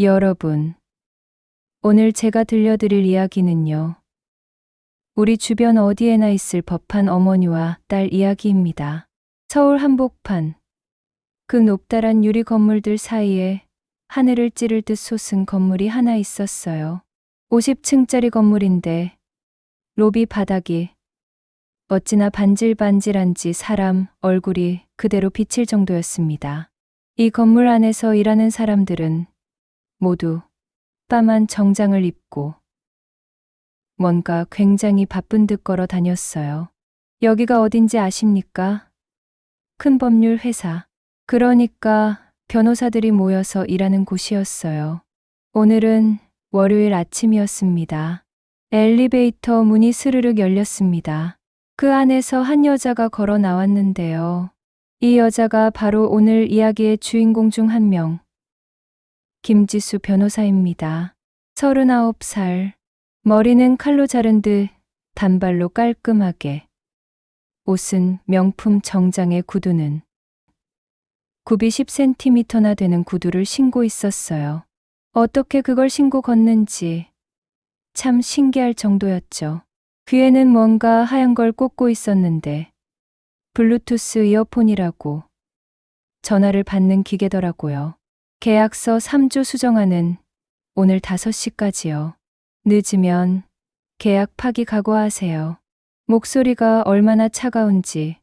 여러분, 오늘 제가 들려드릴 이야기는요, 우리 주변 어디에나 있을 법한 어머니와 딸 이야기입니다. 서울 한복판, 그 높다란 유리 건물들 사이에 하늘을 찌를 듯 솟은 건물이 하나 있었어요. 50층짜리 건물인데 로비 바닥이 어찌나 반질반질한지 사람 얼굴이 그대로 비칠 정도였습니다. 이 건물 안에서 일하는 사람들은 모두 빠만 정장을 입고 뭔가 굉장히 바쁜 듯 걸어 다녔어요. 여기가 어딘지 아십니까? 큰 법률 회사. 그러니까 변호사들이 모여서 일하는 곳이었어요. 오늘은 월요일 아침이었습니다. 엘리베이터 문이 스르륵 열렸습니다. 그 안에서 한 여자가 걸어 나왔는데요. 이 여자가 바로 오늘 이야기의 주인공 중 한 명, 김지수 변호사입니다. 39살, 머리는 칼로 자른 듯 단발로 깔끔하게, 옷은 명품 정장에 구두는 굽이 10cm나 되는 구두를 신고 있었어요. 어떻게 그걸 신고 걷는지 참 신기할 정도였죠. 귀에는 뭔가 하얀 걸 꽂고 있었는데 블루투스 이어폰이라고, 전화를 받는 기계더라고요. 계약서 3조 수정하는 오늘 5시까지요. 늦으면 계약 파기 각오하세요. 목소리가 얼마나 차가운지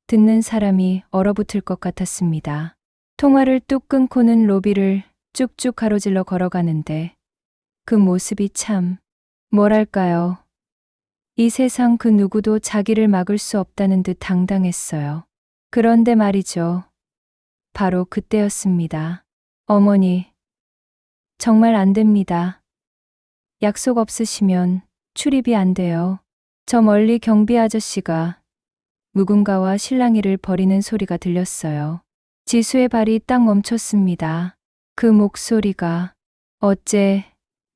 듣는 사람이 얼어붙을 것 같았습니다. 통화를 뚝 끊고는 로비를 쭉쭉 가로질러 걸어가는데 그 모습이 참, 뭐랄까요. 이 세상 그 누구도 자기를 막을 수 없다는 듯 당당했어요. 그런데 말이죠. 바로 그때였습니다. 어머니, 정말 안 됩니다. 약속 없으시면 출입이 안 돼요. 저 멀리 경비 아저씨가 누군가와 실랑이를 벌이는 소리가 들렸어요. 지수의 발이 딱 멈췄습니다. 그 목소리가 어째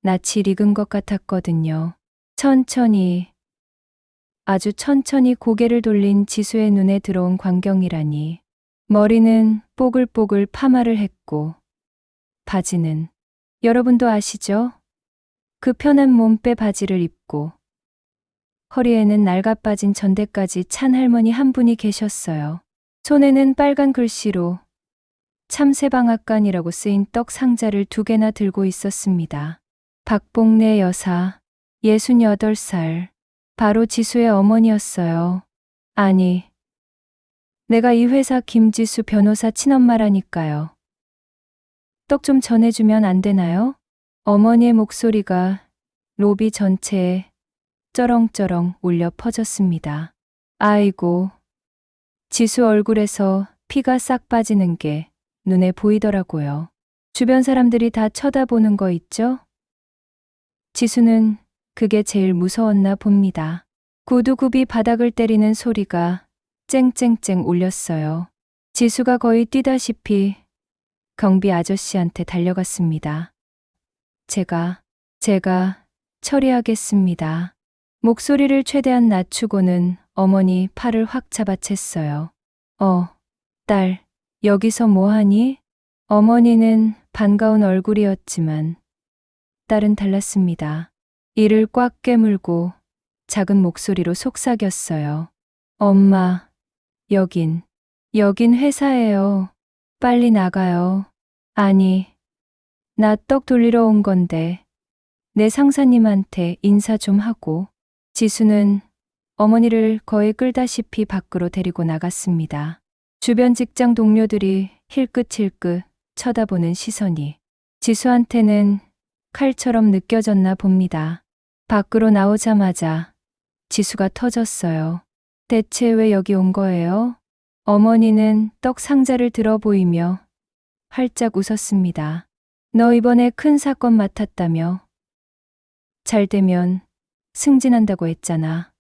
낯이 익은 것 같았거든요. 천천히, 아주 천천히 고개를 돌린 지수의 눈에 들어온 광경이라니. 머리는 뽀글뽀글 파마를 했고 바지는, 여러분도 아시죠? 그 편한 몸빼 바지를 입고 허리에는 낡아 빠진 전대까지 찬 할머니 한 분이 계셨어요. 손에는 빨간 글씨로 참새방앗간이라고 쓰인 떡 상자를 2개나 들고 있었습니다. 박봉래 여사, 68살, 바로 지수의 어머니였어요. 아니, 내가 이 회사 김지수 변호사 친엄마라니까요. 떡 좀 전해주면 안 되나요? 어머니의 목소리가 로비 전체에 쩌렁쩌렁 울려 퍼졌습니다. 아이고, 지수 얼굴에서 피가 싹 빠지는 게 눈에 보이더라고요. 주변 사람들이 다 쳐다보는 거 있죠? 지수는 그게 제일 무서웠나 봅니다. 구두굽이 바닥을 때리는 소리가 쨍쨍쨍 울렸어요. 지수가 거의 뛰다시피 경비 아저씨한테 달려갔습니다. 제가 처리하겠습니다. 목소리를 최대한 낮추고는 어머니 팔을 확 잡아챘어요. 딸, 여기서 뭐하니? 어머니는 반가운 얼굴이었지만 딸은 달랐습니다. 이를 꽉 깨물고 작은 목소리로 속삭였어요. 엄마, 여긴 회사예요. 빨리 나가요. 아니, 나 떡 돌리러 온 건데 내 상사님한테 인사 좀 하고. 지수는 어머니를 거의 끌다시피 밖으로 데리고 나갔습니다. 주변 직장 동료들이 힐끗힐끗 쳐다보는 시선이 지수한테는 칼처럼 느껴졌나 봅니다. 밖으로 나오자마자 지수가 터졌어요. 대체 왜 여기 온 거예요? 어머니는 떡 상자를 들어 보이며 활짝 웃었습니다. 너 이번에 큰 사건 맡았다며? 잘 되면 승진한다고 했잖아.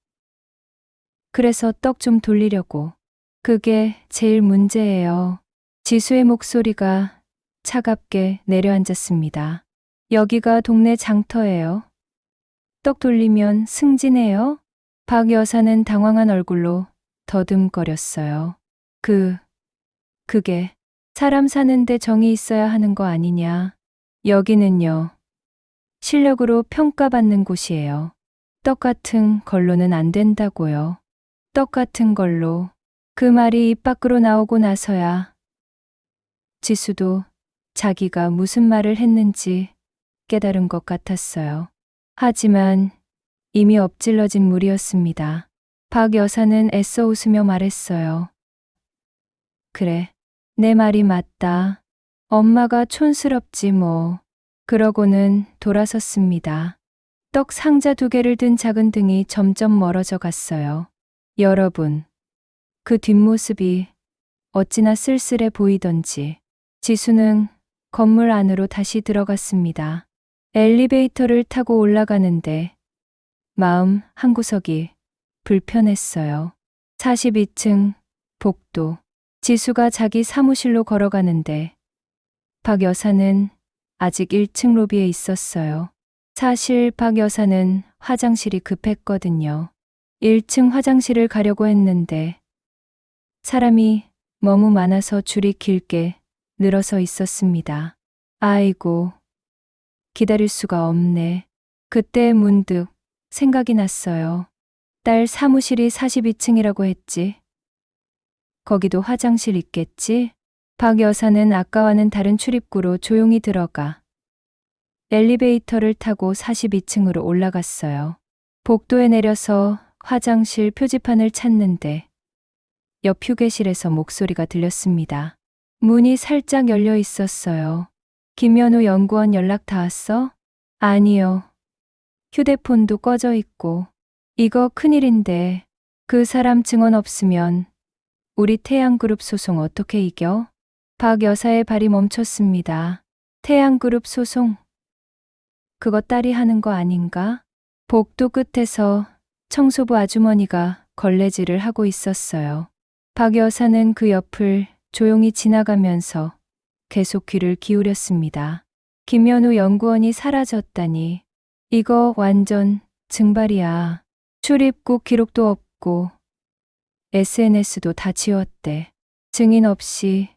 그래서 떡 좀 돌리려고. 그게 제일 문제예요. 지수의 목소리가 차갑게 내려앉았습니다. 여기가 동네 장터예요. 떡 돌리면 승진해요? 박 여사는 당황한 얼굴로 더듬거렸어요. 그게 사람 사는데 정이 있어야 하는 거 아니냐. 여기는요. 실력으로 평가받는 곳이에요. 떡 같은 걸로는 안 된다고요. 떡 같은 걸로. 그 말이 입 밖으로 나오고 나서야 지수도 자기가 무슨 말을 했는지 깨달은 것 같았어요. 하지만 이미 엎질러진 물이었습니다. 박 여사는 애써 웃으며 말했어요. 그래, 내 말이 맞다. 엄마가 촌스럽지 뭐. 그러고는 돌아섰습니다. 떡 상자 2개를 든 작은 등이 점점 멀어져 갔어요. 여러분, 그 뒷모습이 어찌나 쓸쓸해 보이던지. 지수는 건물 안으로 다시 들어갔습니다. 엘리베이터를 타고 올라가는데 마음 한구석이 불편했어요. 42층 복도. 지수가 자기 사무실로 걸어가는데 박 여사는 아직 1층 로비에 있었어요. 사실 박 여사는 화장실이 급했거든요. 1층 화장실을 가려고 했는데 사람이 너무 많아서 줄이 길게 늘어서 있었습니다. 아이고, 기다릴 수가 없네. 그때 문득 생각이 났어요. 딸 사무실이 42층이라고 했지. 거기도 화장실 있겠지? 박 여사는 아까와는 다른 출입구로 조용히 들어가 엘리베이터를 타고 42층으로 올라갔어요. 복도에 내려서 화장실 표지판을 찾는데 옆 휴게실에서 목소리가 들렸습니다. 문이 살짝 열려 있었어요. 김연우 연구원 연락 닿았어? 아니요. 휴대폰도 꺼져 있고. 이거 큰일인데 그 사람 증언 없으면 우리 태양그룹 소송 어떻게 이겨? 박 여사의 발이 멈췄습니다. 태양그룹 소송? 그거 딸이 하는 거 아닌가? 복도 끝에서 청소부 아주머니가 걸레질을 하고 있었어요. 박 여사는 그 옆을 조용히 지나가면서 계속 귀를 기울였습니다. 김연우 연구원이 사라졌다니. 이거 완전 증발이야. 출입국 기록도 없고 SNS도 다 지웠대. 증인 없이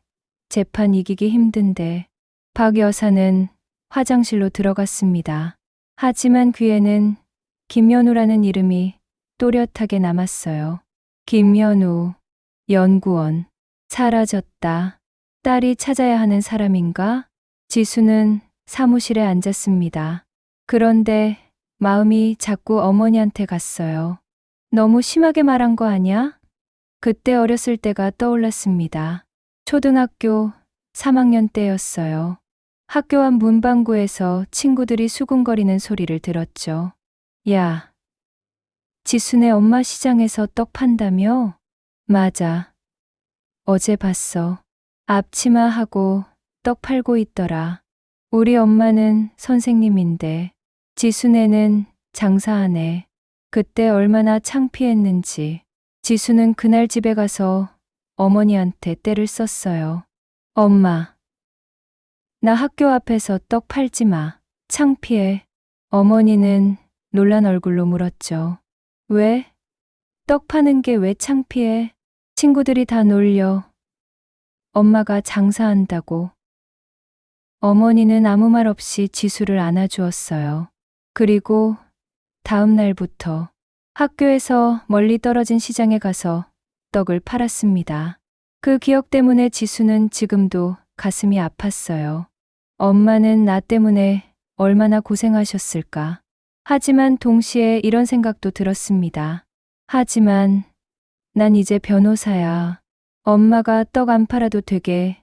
재판 이기기 힘든데. 박 여사는 화장실로 들어갔습니다. 하지만 귀에는 김연우라는 이름이 또렷하게 남았어요. 김연우, 연구원, 사라졌다. 딸이 찾아야 하는 사람인가? 지수는 사무실에 앉았습니다. 그런데 마음이 자꾸 어머니한테 갔어요. 너무 심하게 말한 거 아냐? 그때 어렸을 때가 떠올랐습니다. 초등학교 3학년 때였어요. 학교 앞 문방구에서 친구들이 수군거리는 소리를 들었죠. 야, 지수네 엄마 시장에서 떡 판다며? 맞아. 어제 봤어. 앞치마하고 떡 팔고 있더라. 우리 엄마는 선생님인데 지수네는 장사하네. 그때 얼마나 창피했는지. 지수는 그날 집에 가서 어머니한테 떼를 썼어요. 엄마, 나 학교 앞에서 떡 팔지 마. 창피해. 어머니는 놀란 얼굴로 물었죠. 왜? 떡 파는 게 왜 창피해? 친구들이 다 놀려. 엄마가 장사한다고. 어머니는 아무 말 없이 지수를 안아주었어요. 그리고 다음 날부터 학교에서 멀리 떨어진 시장에 가서 떡을 팔았습니다. 그 기억 때문에 지수는 지금도 가슴이 아팠어요. 엄마는 나 때문에 얼마나 고생하셨을까. 하지만 동시에 이런 생각도 들었습니다. 하지만 난 이제 변호사야. 엄마가 떡 안 팔아도 되게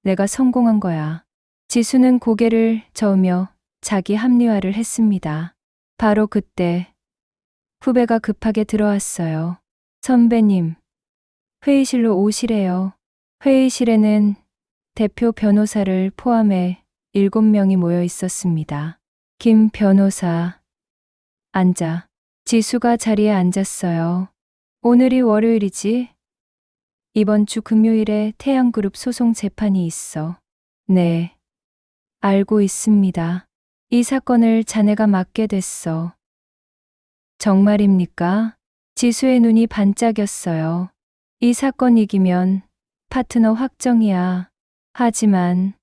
내가 성공한 거야. 지수는 고개를 저으며 자기 합리화를 했습니다. 바로 그때 후배가 급하게 들어왔어요. 선배님, 회의실로 오시래요. 회의실에는 대표 변호사를 포함해 7명이 모여 있었습니다. 김 변호사, 앉아. 지수가 자리에 앉았어요. 오늘이 월요일이지? 이번 주 금요일에 태양그룹 소송 재판이 있어. 네, 알고 있습니다. 이 사건을 자네가 맡게 됐어. 정말입니까? 지수의 눈이 반짝였어요. 이 사건 이기면 파트너 확정이야. 하지만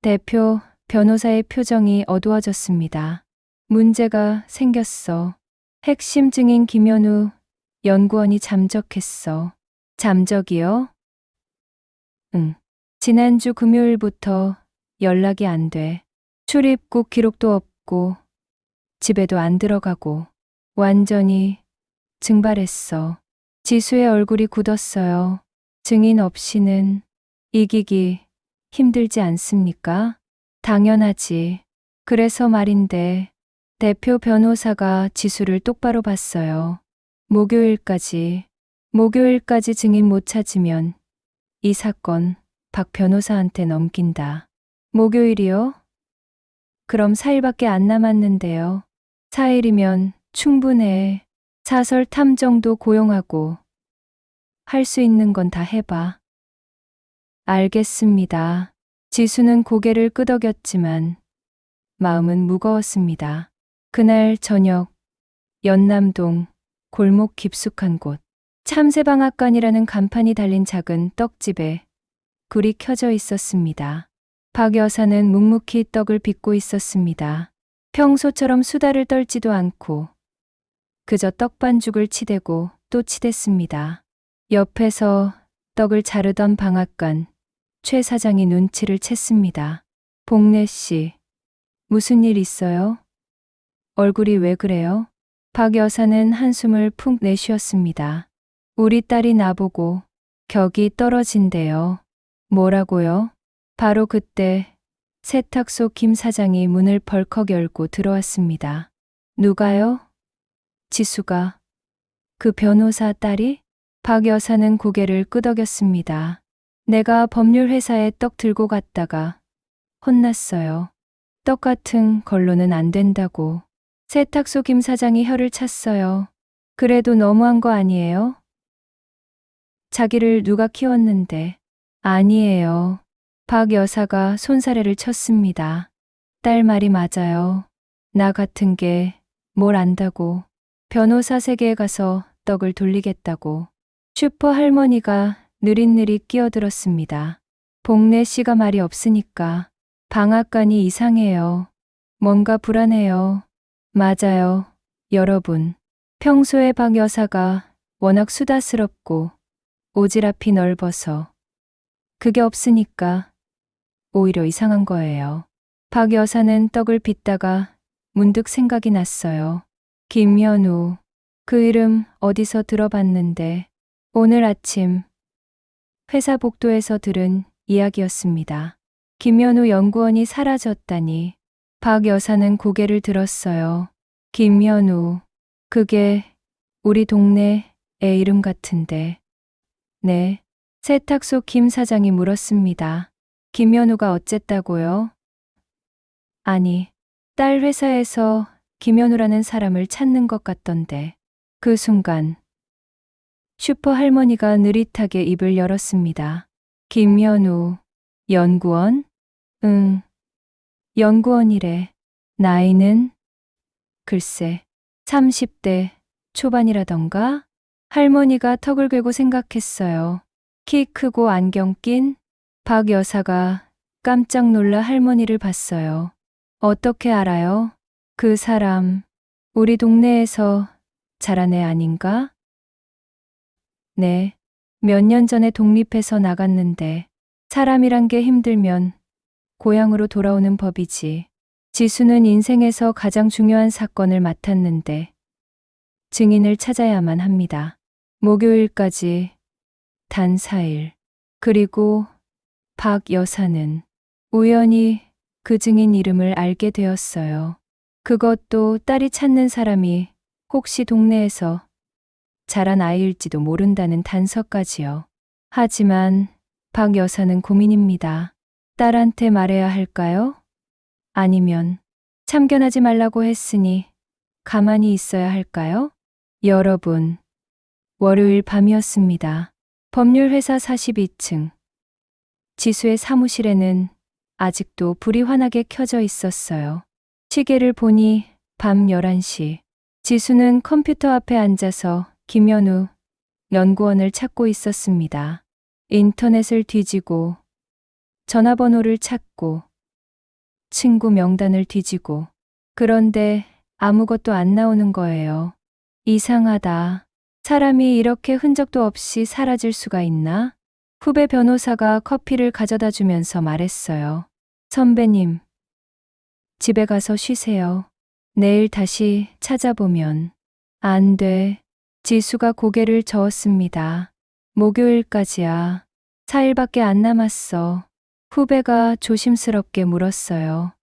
대표 변호사의 표정이 어두워졌습니다. 문제가 생겼어. 핵심 증인 김현우 연구원이 잠적했어. 잠적이요? 응. 지난주 금요일부터 연락이 안 돼. 출입국 기록도 없고 집에도 안 들어가고 완전히 증발했어. 지수의 얼굴이 굳었어요. 증인 없이는 이기기 힘들지 않습니까? 당연하지. 그래서 말인데 대표 변호사가 지수를 똑바로 봤어요. 목요일까지 증인 못 찾으면 이 사건 박 변호사한테 넘긴다. 목요일이요? 그럼 4일밖에 안 남았는데요. 4일이면 충분해. 사설 탐정도 고용하고 할 수 있는 건 다 해봐. 알겠습니다. 지수는 고개를 끄덕였지만 마음은 무거웠습니다. 그날 저녁 연남동 골목 깊숙한 곳 참새방앗간이라는 간판이 달린 작은 떡집에 불이 켜져 있었습니다. 박 여사는 묵묵히 떡을 빚고 있었습니다. 평소처럼 수다를 떨지도 않고 그저 떡반죽을 치대고 또 치댔습니다. 옆에서 떡을 자르던 방앗간 최 사장이 눈치를 챘습니다. 복래 씨, 무슨 일 있어요? 얼굴이 왜 그래요? 박 여사는 한숨을 푹 내쉬었습니다. 우리 딸이 나보고 격이 떨어진대요. 뭐라고요? 바로 그때 세탁소 김 사장이 문을 벌컥 열고 들어왔습니다. 누가요? 지수가. 그 변호사 딸이? 박 여사는 고개를 끄덕였습니다. 내가 법률회사에 떡 들고 갔다가 혼났어요. 떡 같은 걸로는 안 된다고. 세탁소 김 사장이 혀를 찼어요. 그래도 너무한 거 아니에요? 자기를 누가 키웠는데. 아니에요. 박 여사가 손사래를 쳤습니다. 딸 말이 맞아요. 나 같은 게 뭘 안다고. 변호사 세계에 가서 떡을 돌리겠다고. 슈퍼 할머니가 느릿느릿 끼어들었습니다. 복래 씨가 말이 없으니까 방앗간이 이상해요. 뭔가 불안해요. 맞아요. 여러분. 평소에 박 여사가 워낙 수다스럽고 오지랖이 넓어서 그게 없으니까 오히려 이상한 거예요. 박 여사는 떡을 빚다가 문득 생각이 났어요. 김현우. 그 이름 어디서 들어봤는데 오늘 아침 회사 복도에서 들은 이야기였습니다. 김현우 연구원이 사라졌다니. 박 여사는 고개를 들었어요. 김현우. 그게 우리 동네 애 이름 같은데. 네. 세탁소 김 사장이 물었습니다. 김현우가 어쨌다고요? 아니, 딸 회사에서 김현우라는 사람을 찾는 것 같던데. 그 순간 슈퍼 할머니가 느릿하게 입을 열었습니다. 김현우, 연구원? 응, 연구원이래. 나이는? 글쎄, 30대 초반이라던가? 할머니가 턱을 괴고 생각했어요. 키 크고 안경 낀 박 여사가 깜짝 놀라 할머니를 봤어요. 어떻게 알아요? 그 사람, 우리 동네에서 자란 애 아닌가? 네, 몇 년 전에 독립해서 나갔는데 사람이란 게 힘들면 고향으로 돌아오는 법이지. 지수는 인생에서 가장 중요한 사건을 맡았는데 증인을 찾아야만 합니다. 목요일까지 단 4일. 그리고 박 여사는 우연히 그 증인 이름을 알게 되었어요. 그것도 딸이 찾는 사람이 혹시 동네에서 자란 아이일지도 모른다는 단서까지요. 하지만 박 여사는 고민입니다. 딸한테 말해야 할까요? 아니면 참견하지 말라고 했으니 가만히 있어야 할까요? 여러분, 월요일 밤이었습니다. 법률회사 42층. 지수의 사무실에는 아직도 불이 환하게 켜져 있었어요. 시계를 보니 밤 11시. 지수는 컴퓨터 앞에 앉아서 김현우 연구원을 찾고 있었습니다. 인터넷을 뒤지고 전화번호를 찾고 친구 명단을 뒤지고. 그런데 아무것도 안 나오는 거예요. 이상하다. 사람이 이렇게 흔적도 없이 사라질 수가 있나? 후배 변호사가 커피를 가져다 주면서 말했어요. 선배님, 집에 가서 쉬세요. 내일 다시 찾아보면. 안 돼. 지수가 고개를 저었습니다. 목요일까지야. 4일밖에 안 남았어. 후배가 조심스럽게 물었어요.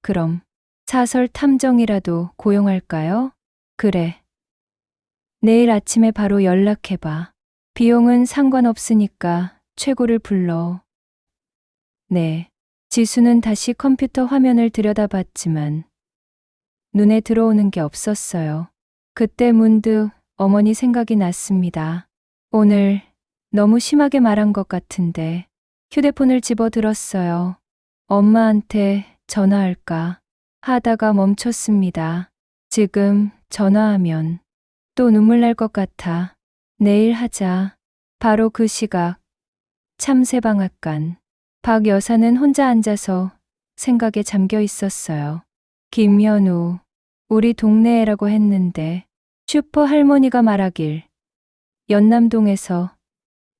그럼 사설 탐정이라도 고용할까요? 그래. 내일 아침에 바로 연락해봐. 비용은 상관없으니까 최고를 불러. 네. 지수는 다시 컴퓨터 화면을 들여다봤지만 눈에 들어오는 게 없었어요. 그때 문득 어머니 생각이 났습니다. 오늘 너무 심하게 말한 것 같은데 휴대폰을 집어들었어요. 엄마한테 전화할까 하다가 멈췄습니다. 지금 전화하면 또 눈물 날 것 같아. 내일 하자. 바로 그 시각 참새방앗간. 박 여사는 혼자 앉아서 생각에 잠겨 있었어요. 김연우, 우리 동네 애라고 했는데 슈퍼 할머니가 말하길 연남동에서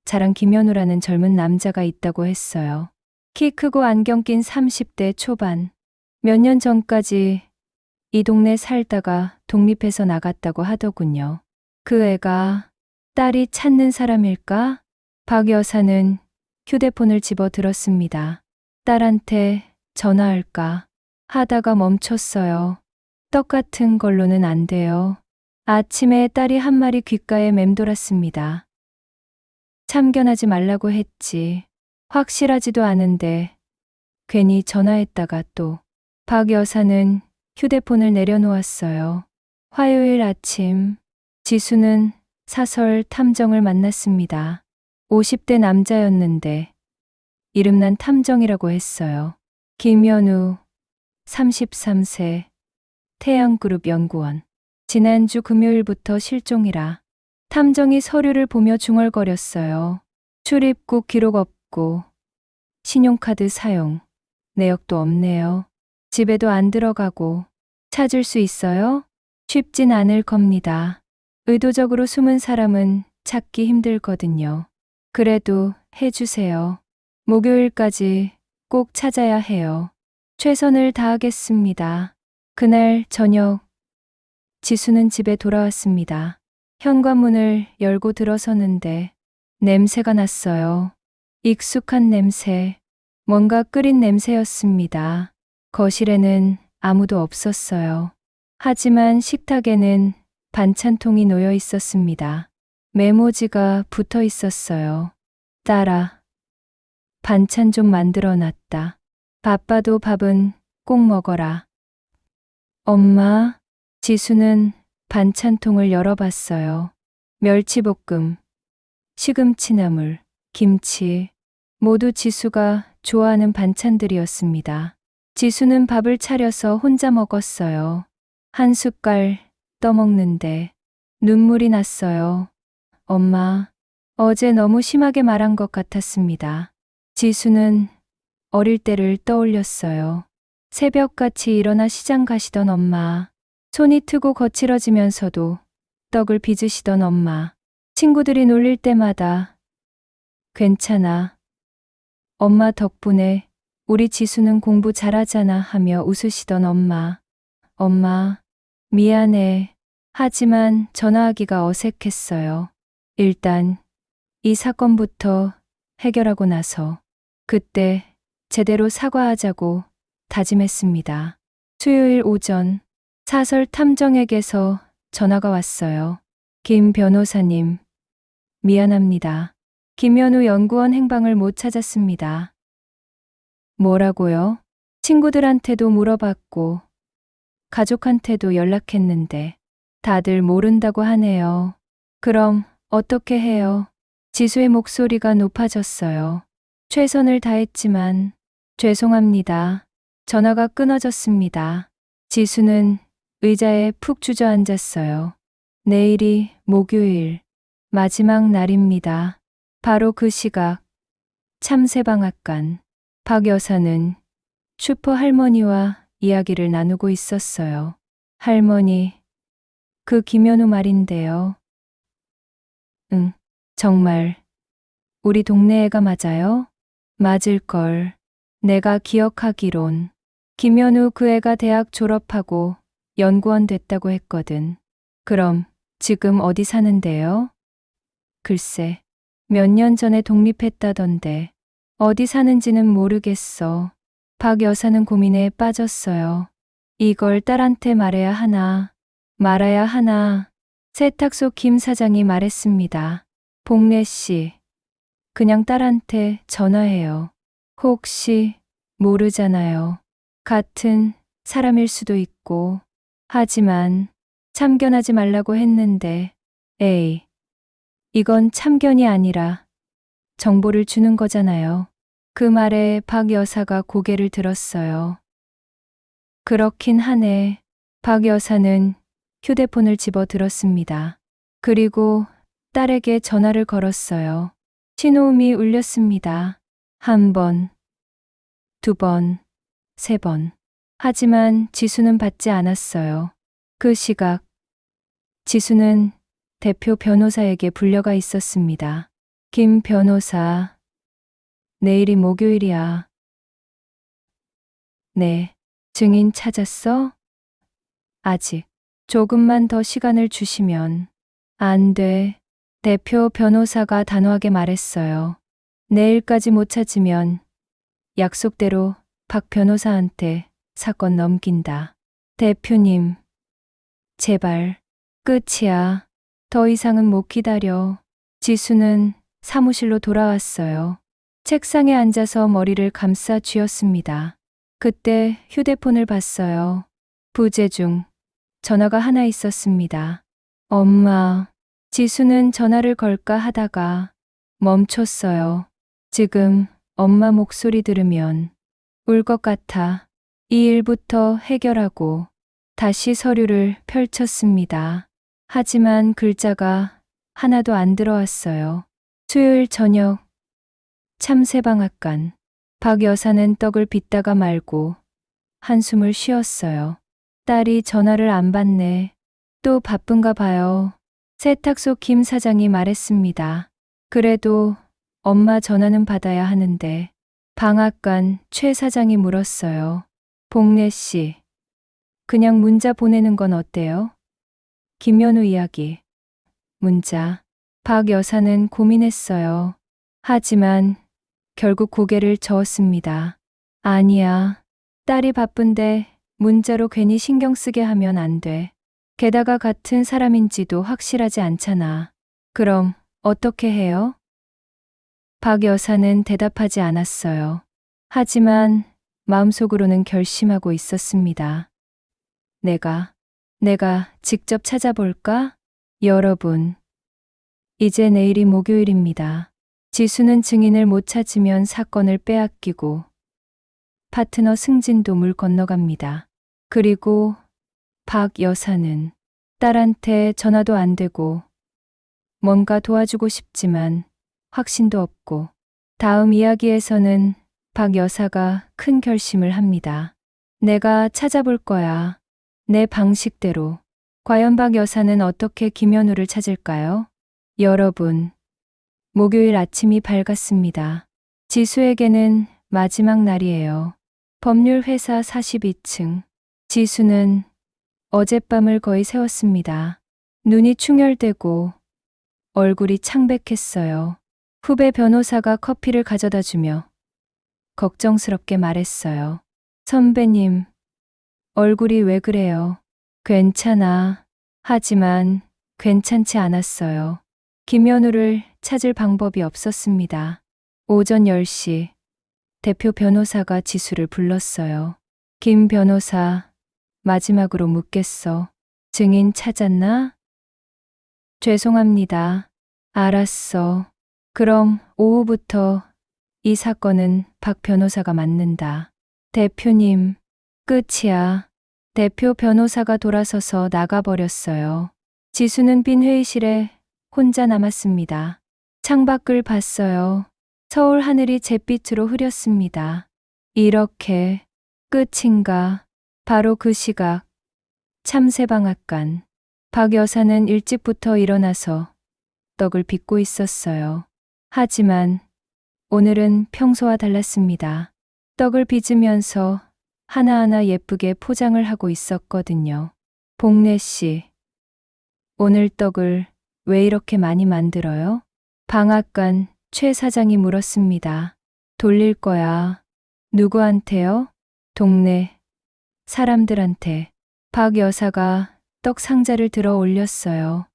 자란 김연우라는 젊은 남자가 있다고 했어요. 키 크고 안경 낀 30대 초반. 몇 년 전까지 이 동네 살다가 독립해서 나갔다고 하더군요. 그 애가 딸이 찾는 사람일까? 박 여사는 휴대폰을 집어 들었습니다. 딸한테 전화할까 하다가 멈췄어요. 떡 같은 걸로는 안 돼요. 아침에 딸이 한 마리 귓가에 맴돌았습니다. 참견하지 말라고 했지. 확실하지도 않은데 괜히 전화했다가 또. 박 여사는 휴대폰을 내려놓았어요. 화요일 아침 지수는 사설 탐정을 만났습니다. 50대 남자였는데 이름난 탐정이라고 했어요. 김연우 33세 태양그룹 연구원. 지난주 금요일부터 실종이라. 탐정이 서류를 보며 중얼거렸어요. 출입국 기록 없고 신용카드 사용 내역도 없네요. 집에도 안 들어가고. 찾을 수 있어요? 쉽진 않을 겁니다. 의도적으로 숨은 사람은 찾기 힘들거든요. 그래도 해주세요. 목요일까지 꼭 찾아야 해요. 최선을 다하겠습니다. 그날 저녁 지수는 집에 돌아왔습니다. 현관문을 열고 들어서는데 냄새가 났어요. 익숙한 냄새, 뭔가 끓인 냄새였습니다. 거실에는 아무도 없었어요. 하지만 식탁에는 반찬통이 놓여 있었습니다. 메모지가 붙어 있었어요. 딸아, 반찬 좀 만들어 놨다. 바빠도 밥은 꼭 먹어라. 엄마, 지수는 반찬통을 열어봤어요. 멸치볶음, 시금치나물, 김치, 모두 지수가 좋아하는 반찬들이었습니다. 지수는 밥을 차려서 혼자 먹었어요. 한 숟갈 떠먹는데 눈물이 났어요. 엄마, 어제 너무 심하게 말한 것 같았습니다. 지수는 어릴 때를 떠올렸어요. 새벽같이 일어나 시장 가시던 엄마, 손이 트고 거칠어지면서도 떡을 빚으시던 엄마, 친구들이 놀릴 때마다 괜찮아. 엄마 덕분에 우리 지수는 공부 잘하잖아 하며 웃으시던 엄마. 엄마, 미안해. 하지만 전화하기가 어색했어요. 일단 이 사건부터 해결하고 나서 그때 제대로 사과하자고 다짐했습니다. 수요일 오전 사설 탐정에게서 전화가 왔어요. 김 변호사님, 미안합니다. 김연우 연구원 행방을 못 찾았습니다. 뭐라고요? 친구들한테도 물어봤고 가족한테도 연락했는데 다들 모른다고 하네요. 그럼 어떻게 해요? 지수의 목소리가 높아졌어요. 최선을 다했지만 죄송합니다. 전화가 끊어졌습니다. 지수는 의자에 푹 주저앉았어요. 내일이 목요일, 마지막 날입니다. 바로 그 시각 참새방앗간 박 여사는 슈퍼 할머니와 이야기를 나누고 있었어요. 할머니, 그 김연우 말인데요. 응, 정말 우리 동네 애가 맞아요? 맞을걸. 내가 기억하기론 김연우 그 애가 대학 졸업하고 연구원 됐다고 했거든. 그럼 지금 어디 사는데요? 글쎄, 몇 년 전에 독립했다던데 어디 사는지는 모르겠어. 박 여사는 고민에 빠졌어요. 이걸 딸한테 말해야 하나, 말아야 하나. 세탁소 김 사장이 말했습니다. 복래 씨, 그냥 딸한테 전화해요. 혹시 모르잖아요. 같은 사람일 수도 있고. 하지만 참견하지 말라고 했는데, 에이, 이건 참견이 아니라 정보를 주는 거잖아요. 그 말에 박 여사가 고개를 들었어요. 그렇긴 하네. 박 여사는 휴대폰을 집어 들었습니다. 그리고 딸에게 전화를 걸었어요. 신호음이 울렸습니다. 한 번, 두 번, 세 번. 하지만 지수는 받지 않았어요. 그 시각, 지수는 대표 변호사에게 불려가 있었습니다. 김 변호사, 내일이 목요일이야. 네. 증인 찾았어? 아직. 조금만 더 시간을 주시면. 안 돼. 대표 변호사가 단호하게 말했어요. 내일까지 못 찾으면 약속대로 박 변호사한테 사건 넘긴다. 대표님, 제발, 끝이야. 더 이상은 못 기다려. 지수는 사무실로 돌아왔어요. 책상에 앉아서 머리를 감싸 쥐었습니다. 그때 휴대폰을 봤어요. 부재 중 전화가 하나 있었습니다. 엄마, 지수는 전화를 걸까 하다가 멈췄어요. 지금 엄마 목소리 들으면 울 것 같아. 이 일부터 해결하고 다시 서류를 펼쳤습니다. 하지만 글자가 하나도 안 들어왔어요. 수요일 저녁 참새방앗간. 박 여사는 떡을 빚다가 말고 한숨을 쉬었어요. 딸이 전화를 안 받네. 또 바쁜가 봐요. 세탁소 김 사장이 말했습니다. 그래도 엄마 전화는 받아야 하는데. 방앗간 최 사장이 물었어요. 복래 씨, 그냥 문자 보내는 건 어때요? 김연우 이야기. 문자. 박 여사는 고민했어요. 하지만 결국 고개를 저었습니다. 아니야. 딸이 바쁜데 문자로 괜히 신경 쓰게 하면 안 돼. 게다가 같은 사람인지도 확실하지 않잖아. 그럼 어떻게 해요? 박 여사는 대답하지 않았어요. 하지만 마음속으로는 결심하고 있었습니다. 내가 직접 찾아볼까? 여러분, 이제 내일이 목요일입니다. 지수는 증인을 못 찾으면 사건을 빼앗기고 파트너 승진도 물 건너갑니다. 그리고 박 여사는 딸한테 전화도 안 되고 뭔가 도와주고 싶지만 확신도 없고. 다음 이야기에서는 박 여사가 큰 결심을 합니다. 내가 찾아볼 거야. 내 방식대로. 과연 박 여사는 어떻게 김연우를 찾을까요? 여러분, 목요일 아침이 밝았습니다. 지수에게는 마지막 날이에요. 법률회사 42층. 지수는 어젯밤을 거의 새웠습니다. 눈이 충혈되고 얼굴이 창백했어요. 후배 변호사가 커피를 가져다 주며 걱정스럽게 말했어요. 선배님, 얼굴이 왜 그래요? 괜찮아. 하지만 괜찮지 않았어요. 김연우를 찾을 방법이 없었습니다. 오전 10시 대표 변호사가 지수를 불렀어요. 김 변호사, 마지막으로 묻겠어. 증인 찾았나? 죄송합니다. 알았어. 그럼 오후부터 이 사건은 박 변호사가 맡는다. 대표님, 끝이야. 대표 변호사가 돌아서서 나가버렸어요. 지수는 빈 회의실에 혼자 남았습니다. 창밖을 봤어요. 서울 하늘이 잿빛으로 흐렸습니다. 이렇게 끝인가? 바로 그 시각, 참새방앗간. 박 여사는 일찍부터 일어나서 떡을 빚고 있었어요. 하지만 오늘은 평소와 달랐습니다. 떡을 빚으면서 하나하나 예쁘게 포장을 하고 있었거든요. 복래 씨, 오늘 떡을 왜 이렇게 많이 만들어요? 방앗간 최 사장이 물었습니다. 돌릴 거야. 누구한테요? 동네 사람들한테. 박 여사가 떡 상자를 들어 올렸어요.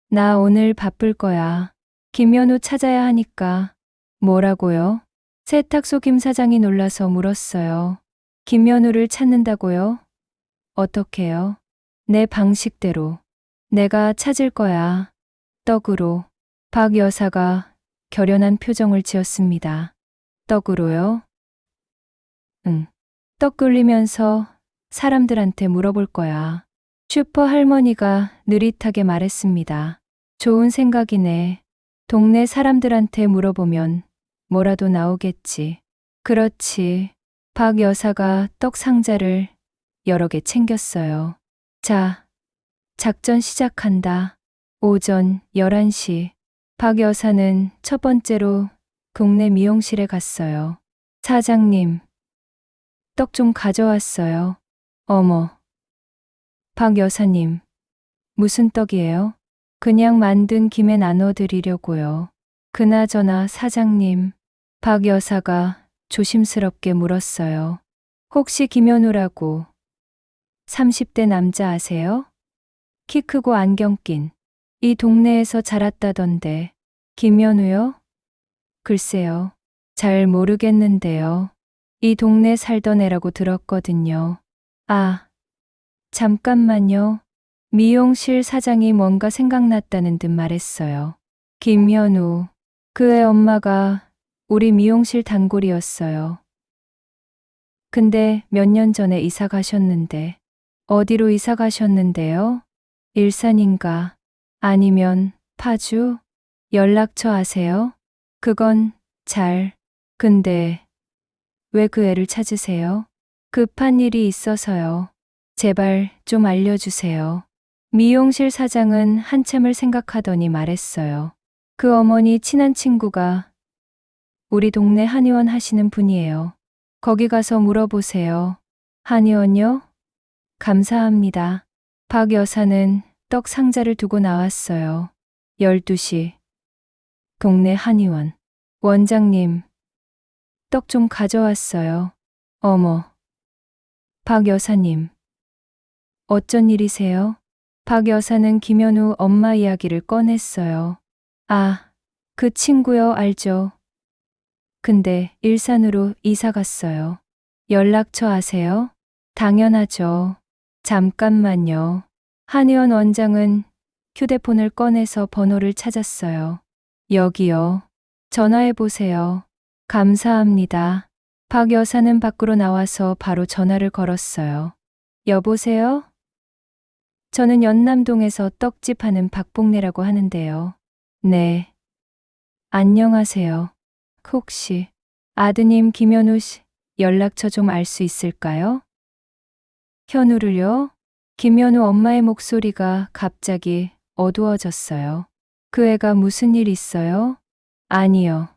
나 오늘 바쁠 거야. 김연우 찾아야 하니까. 뭐라고요? 세탁소 김 사장이 놀라서 물었어요. 김연우를 찾는다고요? 어떻게요? 내 방식대로. 내가 찾을 거야. 떡으로. 박 여사가 결연한 표정을 지었습니다. 떡으로요? 응. 떡 끓이면서 사람들한테 물어볼 거야. 슈퍼 할머니가 느릿하게 말했습니다. 좋은 생각이네. 동네 사람들한테 물어보면 뭐라도 나오겠지. 그렇지. 박 여사가 떡 상자를 여러 개 챙겼어요. 자, 작전 시작한다. 오전 11시. 박 여사는 첫 번째로 동네 미용실에 갔어요. 사장님, 떡 좀 가져왔어요. 어머. 박 여사님, 무슨 떡이에요? 그냥 만든 김에 나눠드리려고요. 그나저나 사장님, 박 여사가 조심스럽게 물었어요. 혹시 김연우라고 30대 남자 아세요? 키 크고 안경 낀. 이 동네에서 자랐다던데. 김연우요? 글쎄요. 잘 모르겠는데요. 이 동네 살던 애라고 들었거든요. 아, 잠깐만요. 미용실 사장이 뭔가 생각났다는 듯 말했어요. 김현우. 그 애 엄마가 우리 미용실 단골이었어요. 근데 몇 년 전에 이사 가셨는데. 어디로 이사 가셨는데요? 일산인가? 아니면 파주? 연락처 아세요? 그건 잘. 근데 왜 그 애를 찾으세요? 급한 일이 있어서요. 제발 좀 알려주세요. 미용실 사장은 한참을 생각하더니 말했어요. 그 어머니 친한 친구가 우리 동네 한의원 하시는 분이에요. 거기 가서 물어보세요. 한의원요? 감사합니다. 박 여사는 떡 상자를 두고 나왔어요. 12시. 동네 한의원. 원장님, 떡 좀 가져왔어요. 어머. 박 여사님. 어쩐 일이세요? 박 여사는 김연우 엄마 이야기를 꺼냈어요. 아, 그 친구요, 알죠? 근데 일산으로 이사 갔어요. 연락처 아세요? 당연하죠. 잠깐만요. 한의원 원장은 휴대폰을 꺼내서 번호를 찾았어요. 여기요. 전화해 보세요. 감사합니다. 박 여사는 밖으로 나와서 바로 전화를 걸었어요. 여보세요? 저는 연남동에서 떡집 하는 박복래라고 하는데요. 네. 안녕하세요. 혹시 아드님 김현우 씨 연락처 좀 알 수 있을까요? 현우를요? 김현우 엄마의 목소리가 갑자기 어두워졌어요. 그 애가 무슨 일 있어요? 아니요.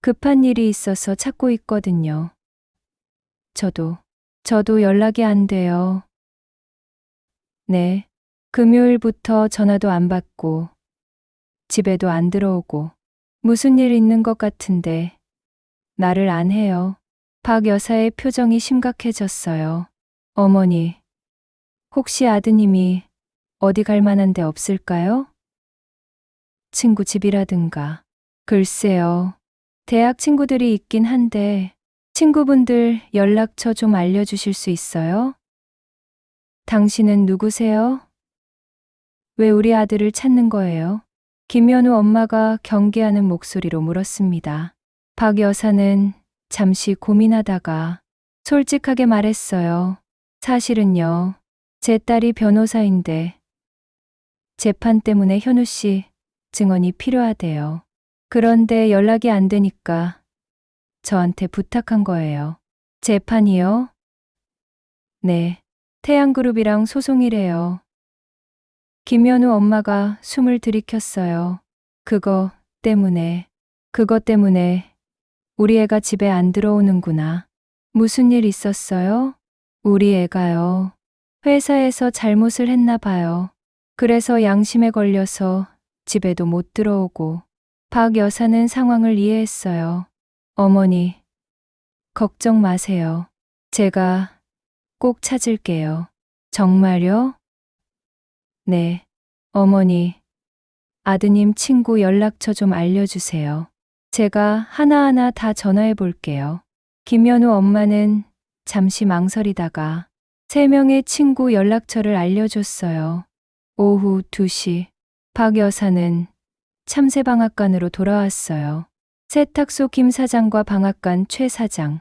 급한 일이 있어서 찾고 있거든요. 저도 연락이 안 돼요. 네. 금요일부터 전화도 안 받고 집에도 안 들어오고 무슨 일 있는 것 같은데 말을 안 해요. 박 여사의 표정이 심각해졌어요. 어머니, 혹시 아드님이 어디 갈 만한 데 없을까요? 친구 집이라든가. 글쎄요. 대학 친구들이 있긴 한데 친구분들 연락처 좀 알려주실 수 있어요? 당신은 누구세요? 왜 우리 아들을 찾는 거예요? 김연우 엄마가 경계하는 목소리로 물었습니다. 박 여사는 잠시 고민하다가 솔직하게 말했어요. 사실은요, 제 딸이 변호사인데 재판 때문에 현우 씨 증언이 필요하대요. 그런데 연락이 안 되니까 저한테 부탁한 거예요. 재판이요? 네. 태양그룹이랑 소송이래요. 김연우 엄마가 숨을 들이켰어요. 그것 때문에 우리 애가 집에 안 들어오는구나. 무슨 일 있었어요? 우리 애가요. 회사에서 잘못을 했나 봐요. 그래서 양심에 걸려서 집에도 못 들어오고. 박 여사는 상황을 이해했어요. 어머니, 걱정 마세요. 제가 꼭 찾을게요. 정말요? 네. 어머니, 아드님 친구 연락처 좀 알려주세요. 제가 하나하나 다 전화해 볼게요. 김연우 엄마는 잠시 망설이다가 3명의 친구 연락처를 알려줬어요. 오후 2시, 박 여사는 참새방앗간으로 돌아왔어요. 세탁소 김 사장과 방앗간 최 사장,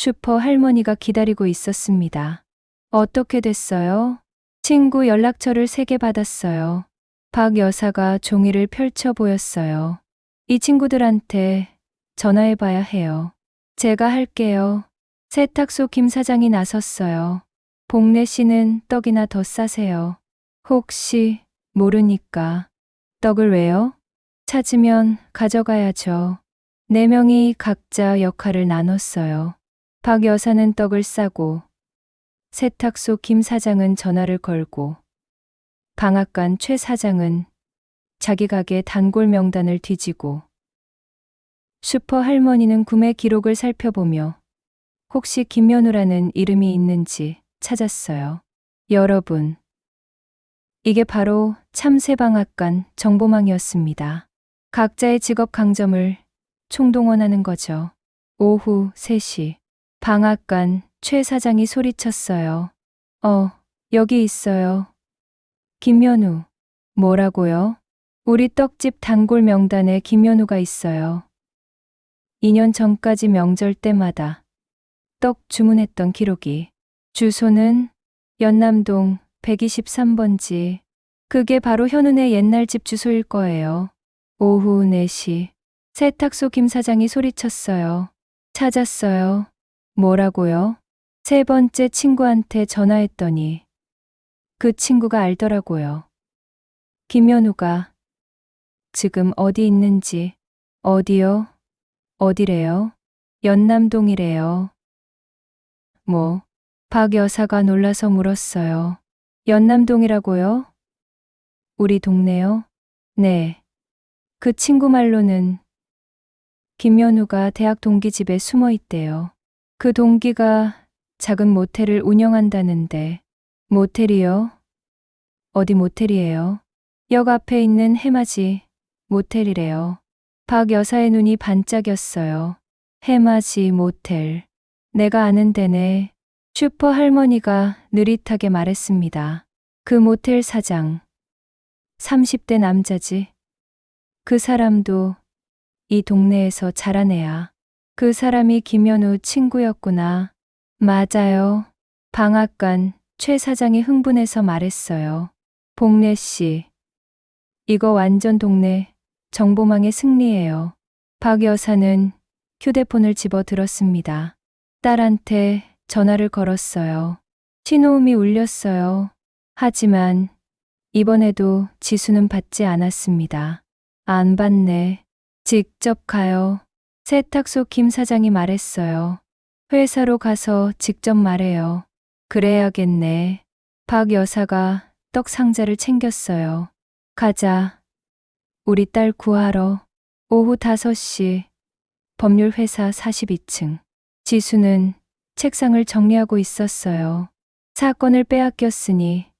슈퍼 할머니가 기다리고 있었습니다. 어떻게 됐어요? 친구 연락처를 3개 받았어요. 박 여사가 종이를 펼쳐 보였어요. 이 친구들한테 전화해봐야 해요. 제가 할게요. 세탁소 김 사장이 나섰어요. 복래 씨는 떡이나 더 싸세요. 혹시 모르니까. 떡을 왜요? 찾으면 가져가야죠. 4명이 각자 역할을 나눴어요. 박 여사는 떡을 싸고 세탁소 김 사장은 전화를 걸고 방앗간 최 사장은 자기 가게 단골 명단을 뒤지고 슈퍼 할머니는 구매 기록을 살펴보며 혹시 김연우라는 이름이 있는지 찾았어요. 여러분, 이게 바로 참새방앗간 정보망이었습니다. 각자의 직업 강점을 총동원하는 거죠. 오후 3시, 방앗간 최 사장이 소리쳤어요. 여기 있어요. 김연우. 뭐라고요? 우리 떡집 단골 명단에 김연우가 있어요. 2년 전까지 명절 때마다 떡 주문했던 기록이. 주소는 연남동 123번지. 그게 바로 현은의 옛날 집 주소일 거예요. 오후 4시. 세탁소 김 사장이 소리쳤어요. 찾았어요. 뭐라고요? 3번째 친구한테 전화했더니 그 친구가 알더라고요. 김연우가 지금 어디 있는지. 어디요? 어디래요? 연남동이래요. 뭐? 박 여사가 놀라서 물었어요. 연남동이라고요? 우리 동네요? 네. 그 친구 말로는 김연우가 대학 동기 집에 숨어 있대요. 그 동기가 작은 모텔을 운영한다는데. 모텔이요? 어디 모텔이에요? 역 앞에 있는 해맞이 모텔이래요. 박 여사의 눈이 반짝였어요. 해맞이 모텔. 내가 아는 데네. 슈퍼 할머니가 느릿하게 말했습니다. 그 모텔 사장. 30대 남자지. 그 사람도 이 동네에서 자란 애야. 그 사람이 김연우 친구였구나. 맞아요. 방앗간 최 사장이 흥분해서 말했어요. 복래 씨. 이거 완전 동네 정보망의 승리예요. 박 여사는 휴대폰을 집어 들었습니다. 딸한테 전화를 걸었어요. 신호음이 울렸어요. 하지만 이번에도 지수는 받지 않았습니다. 안 받네. 직접 가요. 세탁소 김 사장이 말했어요. 회사로 가서 직접 말해요. 그래야겠네. 박 여사가 떡 상자를 챙겼어요. 가자. 우리 딸 구하러. 오후 5시. 법률회사 42층. 지수는 책상을 정리하고 있었어요. 사건을 빼앗겼으니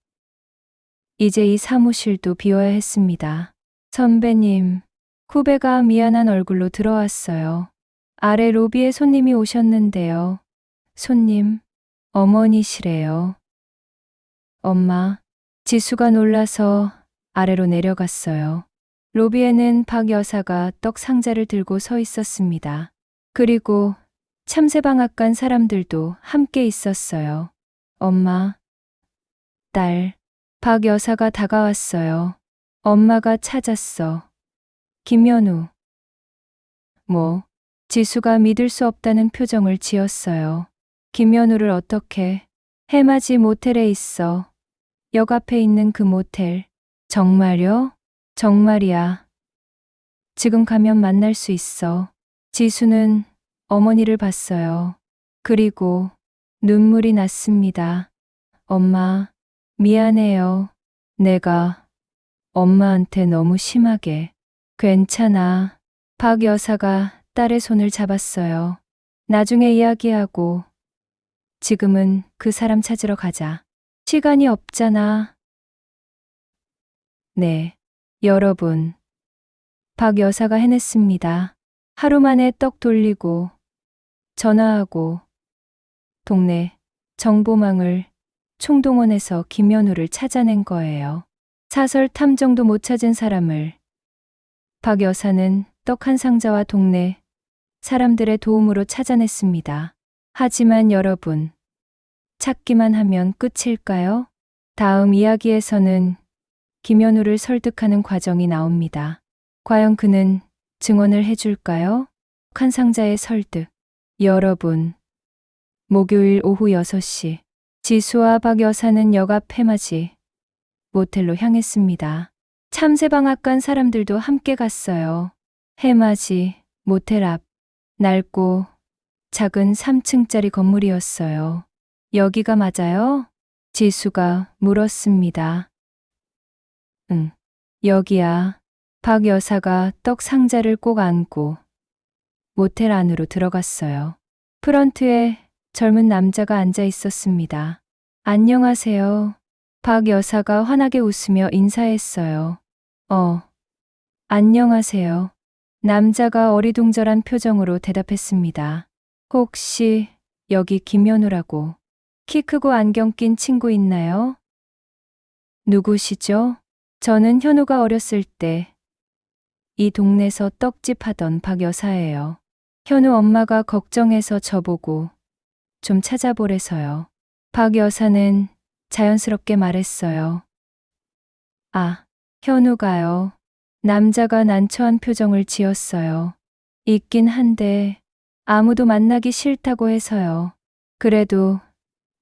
이제 이 사무실도 비워야 했습니다. 선배님, 후배가 미안한 얼굴로 들어왔어요. 아래 로비에 손님이 오셨는데요. 손님, 어머니시래요. 엄마, 지수가 놀라서 아래로 내려갔어요. 로비에는 박 여사가 떡 상자를 들고 서 있었습니다. 그리고 참새방앗간 사람들도 함께 있었어요. 엄마, 딸, 박 여사가 다가왔어요. 엄마가 찾았어. 김연우. 뭐, 지수가 믿을 수 없다는 표정을 지었어요. 김연우를 어떻게? 해맞이 모텔에 있어. 역 앞에 있는 그 모텔. 정말요? 정말이야. 지금 가면 만날 수 있어. 지수는 어머니를 봤어요. 그리고 눈물이 났습니다. 엄마, 미안해요. 내가 엄마한테 너무 심하게. 괜찮아. 박 여사가 딸의 손을 잡았어요. 나중에 이야기하고 지금은 그 사람 찾으러 가자. 시간이 없잖아. 네. 여러분. 박 여사가 해냈습니다. 하루 만에 떡 돌리고 전화하고 동네 정보망을 총동원해서 김연우를 찾아낸 거예요. 사설 탐정도 못 찾은 사람을 박 여사는 떡 한 상자와 동네 사람들의 도움으로 찾아냈습니다. 하지만 여러분, 찾기만 하면 끝일까요? 다음 이야기에서는 김연우를 설득하는 과정이 나옵니다. 과연 그는 증언을 해줄까요? 한 상자의 설득. 여러분, 목요일 오후 6시 지수와 박 여사는 역 앞 해맞이 모텔로 향했습니다. 참새방앗간 사람들도 함께 갔어요. 해맞이 모텔 앞 낡고 작은 3층짜리 건물이었어요. 여기가 맞아요? 지수가 물었습니다. 응, 여기야. 박 여사가 떡 상자를 꼭 안고 모텔 안으로 들어갔어요. 프런트에 젊은 남자가 앉아 있었습니다. 안녕하세요. 박 여사가 환하게 웃으며 인사했어요. 안녕하세요. 남자가 어리둥절한 표정으로 대답했습니다. 혹시 여기 김연우라고 키 크고 안경 낀 친구 있나요? 누구시죠? 저는 현우가 어렸을 때 이 동네에서 떡집 하던 박 여사예요. 현우 엄마가 걱정해서 저보고 좀 찾아보래서요. 박 여사는 자연스럽게 말했어요. 아, 현우가요. 남자가 난처한 표정을 지었어요. 있긴 한데 아무도 만나기 싫다고 해서요. 그래도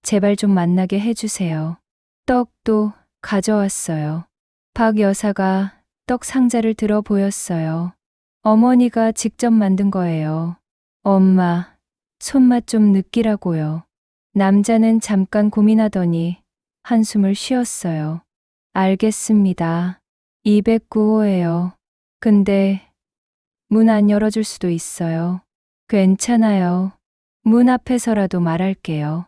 제발 좀 만나게 해주세요. 떡도 가져왔어요. 박 여사가 떡 상자를 들어 보였어요. 어머니가 직접 만든 거예요. 엄마, 손맛 좀 느끼라고요. 남자는 잠깐 고민하더니 한숨을 쉬었어요. 알겠습니다. 209호예요. 근데 문 안 열어줄 수도 있어요. 괜찮아요. 문 앞에서라도 말할게요.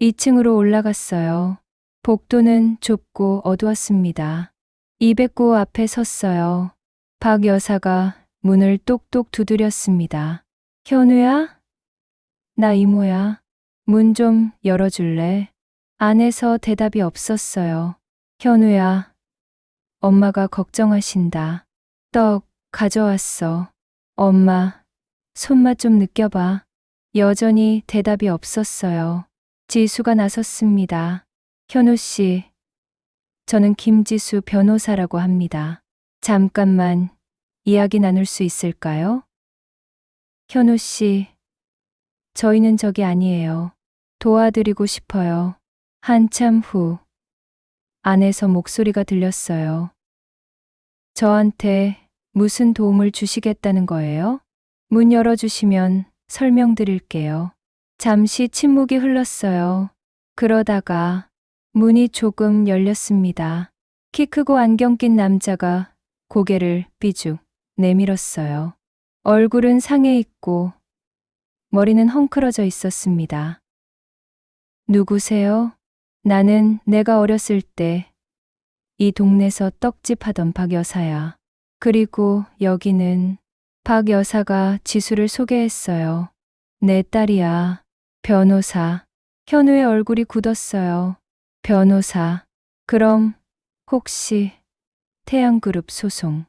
2층으로 올라갔어요. 복도는 좁고 어두웠습니다. 209호 앞에 섰어요. 박 여사가 문을 똑똑 두드렸습니다. 현우야? 나 이모야. 문 좀 열어줄래? 안에서 대답이 없었어요. 현우야. 엄마가 걱정하신다. 떡 가져왔어. 엄마, 손맛 좀 느껴봐. 여전히 대답이 없었어요. 지수가 나섰습니다. 현우 씨, 저는 김지수 변호사라고 합니다. 잠깐만 이야기 나눌 수 있을까요? 현우 씨, 저희는 적이 아니에요. 도와드리고 싶어요. 한참 후 안에서 목소리가 들렸어요. 저한테 무슨 도움을 주시겠다는 거예요? 문 열어주시면 설명드릴게요. 잠시 침묵이 흘렀어요. 그러다가 문이 조금 열렸습니다. 키 크고 안경 낀 남자가 고개를 삐죽 내밀었어요. 얼굴은 상해 있고 머리는 헝클어져 있었습니다. 누구세요? 나는 내가 어렸을 때 이 동네에서 떡집 하던 박 여사야. 그리고 여기는 박 여사가 지수를 소개했어요. 내 딸이야. 변호사. 현우의 얼굴이 굳었어요. 변호사. 그럼 혹시 태양그룹 소송?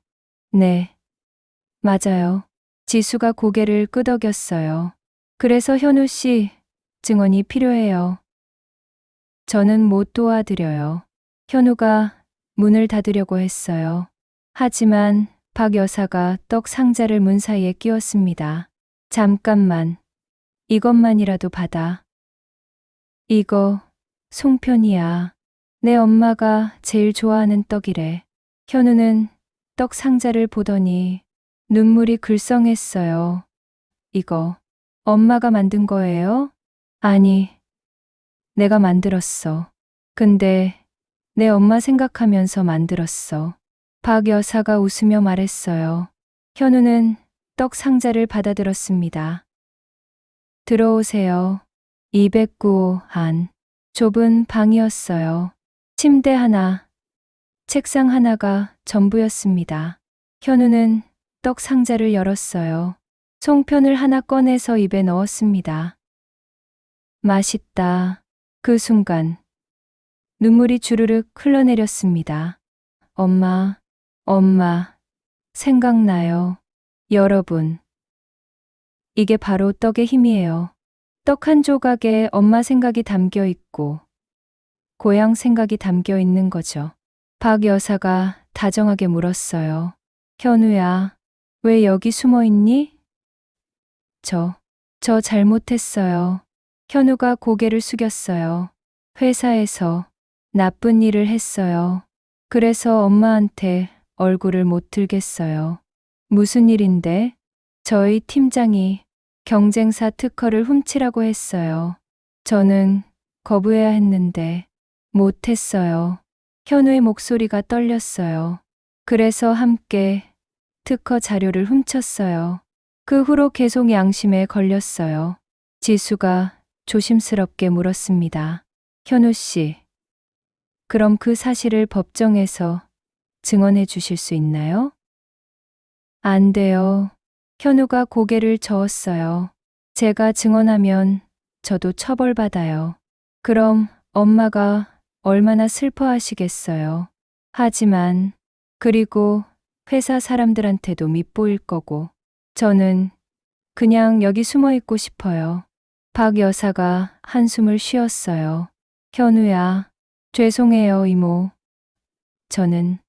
네. 맞아요. 지수가 고개를 끄덕였어요. 그래서 현우 씨 증언이 필요해요. 저는 못 도와드려요. 현우가 문을 닫으려고 했어요. 하지만 박 여사가 떡 상자를 문 사이에 끼웠습니다. 잠깐만. 이것만이라도 받아. 이거 송편이야. 내 엄마가 제일 좋아하는 떡이래. 현우는 떡 상자를 보더니 눈물이 글썽했어요. 이거 엄마가 만든 거예요? 아니, 내가 만들었어. 근데 내 엄마 생각하면서 만들었어. 박 여사가 웃으며 말했어요. 현우는 떡 상자를 받아들었습니다. 들어오세요. 209호 안. 좁은 방이었어요. 침대 하나, 책상 하나가 전부였습니다. 현우는 떡 상자를 열었어요. 송편을 하나 꺼내서 입에 넣었습니다. 맛있다. 그 순간 눈물이 주르륵 흘러내렸습니다. 엄마, 엄마, 생각나요. 여러분, 이게 바로 떡의 힘이에요. 떡 한 조각에 엄마 생각이 담겨 있고 고향 생각이 담겨 있는 거죠. 박 여사가 다정하게 물었어요. 현우야, 왜 여기 숨어 있니? 저 잘못했어요. 현우가 고개를 숙였어요. 회사에서 나쁜 일을 했어요. 그래서 엄마한테 얼굴을 못 들겠어요. 무슨 일인데? 저희 팀장이 경쟁사 특허를 훔치라고 했어요. 저는 거부해야 했는데 못했어요. 현우의 목소리가 떨렸어요. 그래서 함께 특허 자료를 훔쳤어요. 그 후로 계속 양심에 걸렸어요. 지수가 조심스럽게 물었습니다. 현우 씨, 그럼 그 사실을 법정에서 증언해 주실 수 있나요? 안 돼요. 현우가 고개를 저었어요. 제가 증언하면 저도 처벌받아요. 그럼 엄마가 얼마나 슬퍼하시겠어요. 하지만 그리고 회사 사람들한테도 밉보일 거고 저는 그냥 여기 숨어 있고 싶어요. 박 여사가 한숨을 쉬었어요. 현우야, 죄송해요 이모. 저는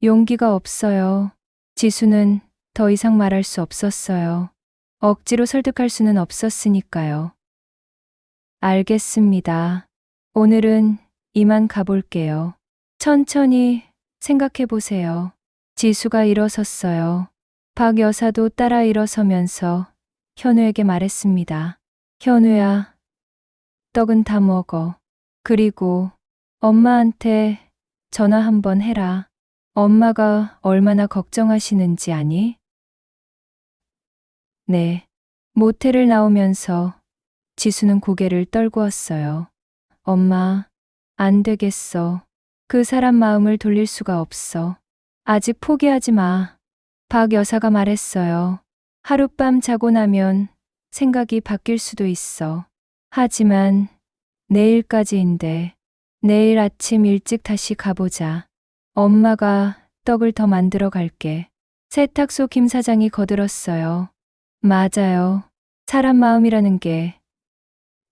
용기가 없어요. 지수는 더 이상 말할 수 없었어요. 억지로 설득할 수는 없었으니까요. 알겠습니다. 오늘은 이만 가볼게요. 천천히 생각해 보세요. 지수가 일어섰어요. 박 여사도 따라 일어서면서 현우에게 말했습니다. 현우야, 떡은 다 먹어. 그리고 엄마한테 전화 한번 해라. 엄마가 얼마나 걱정하시는지 아니? 네. 모텔을 나오면서 지수는 고개를 떨구었어요. 엄마, 안 되겠어. 그 사람 마음을 돌릴 수가 없어. 아직 포기하지 마. 박 여사가 말했어요. 하룻밤 자고 나면 생각이 바뀔 수도 있어. 하지만 내일까지인데 내일 아침 일찍 다시 가보자. 엄마가 떡을 더 만들어 갈게. 세탁소 김 사장이 거들었어요. 맞아요. 사람 마음이라는 게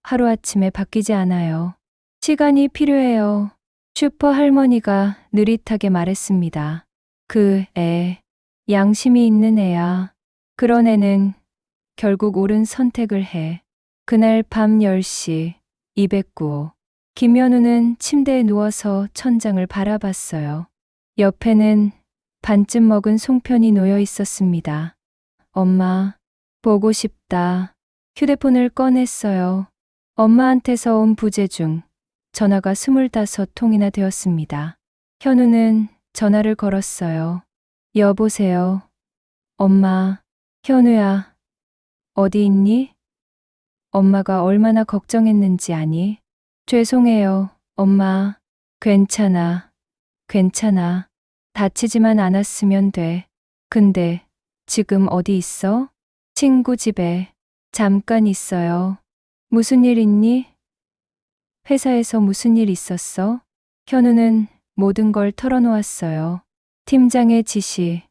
하루아침에 바뀌지 않아요. 시간이 필요해요. 슈퍼 할머니가 느릿하게 말했습니다. 그 애, 양심이 있는 애야. 그런 애는 결국 옳은 선택을 해. 그날 밤 10시 209호. 김현우는 침대에 누워서 천장을 바라봤어요. 옆에는 반쯤 먹은 송편이 놓여 있었습니다. 엄마, 보고 싶다. 휴대폰을 꺼냈어요. 엄마한테서 온 부재 중 전화가 25통이나 되었습니다. 현우는 전화를 걸었어요. 여보세요. 엄마, 현우야, 어디 있니? 엄마가 얼마나 걱정했는지 아니? 죄송해요, 엄마. 괜찮아, 괜찮아. 다치지만 않았으면 돼. 근데 지금 어디 있어? 친구 집에 잠깐 있어요. 무슨 일 있니? 회사에서 무슨 일 있었어? 현우는 모든 걸 털어놓았어요. 팀장의 지시,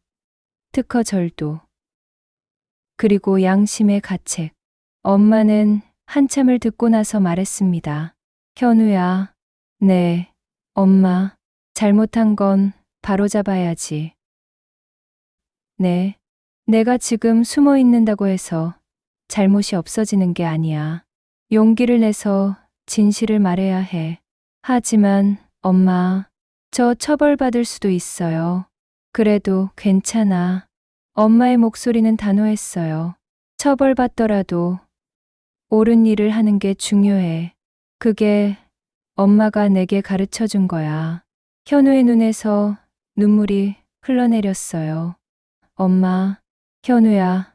특허 절도, 그리고 양심의 가책. 엄마는 한참을 듣고 나서 말했습니다. 현우야, 네, 엄마, 잘못한 건 바로잡아야지. 네, 내가 지금 숨어 있는다고 해서 잘못이 없어지는 게 아니야. 용기를 내서 진실을 말해야 해. 하지만 엄마, 저 처벌받을 수도 있어요. 그래도 괜찮아. 엄마의 목소리는 단호했어요. 처벌받더라도 옳은 일을 하는 게 중요해. 그게 엄마가 내게 가르쳐 준 거야. 현우의 눈에서 눈물이 흘러내렸어요. 엄마, 현우야,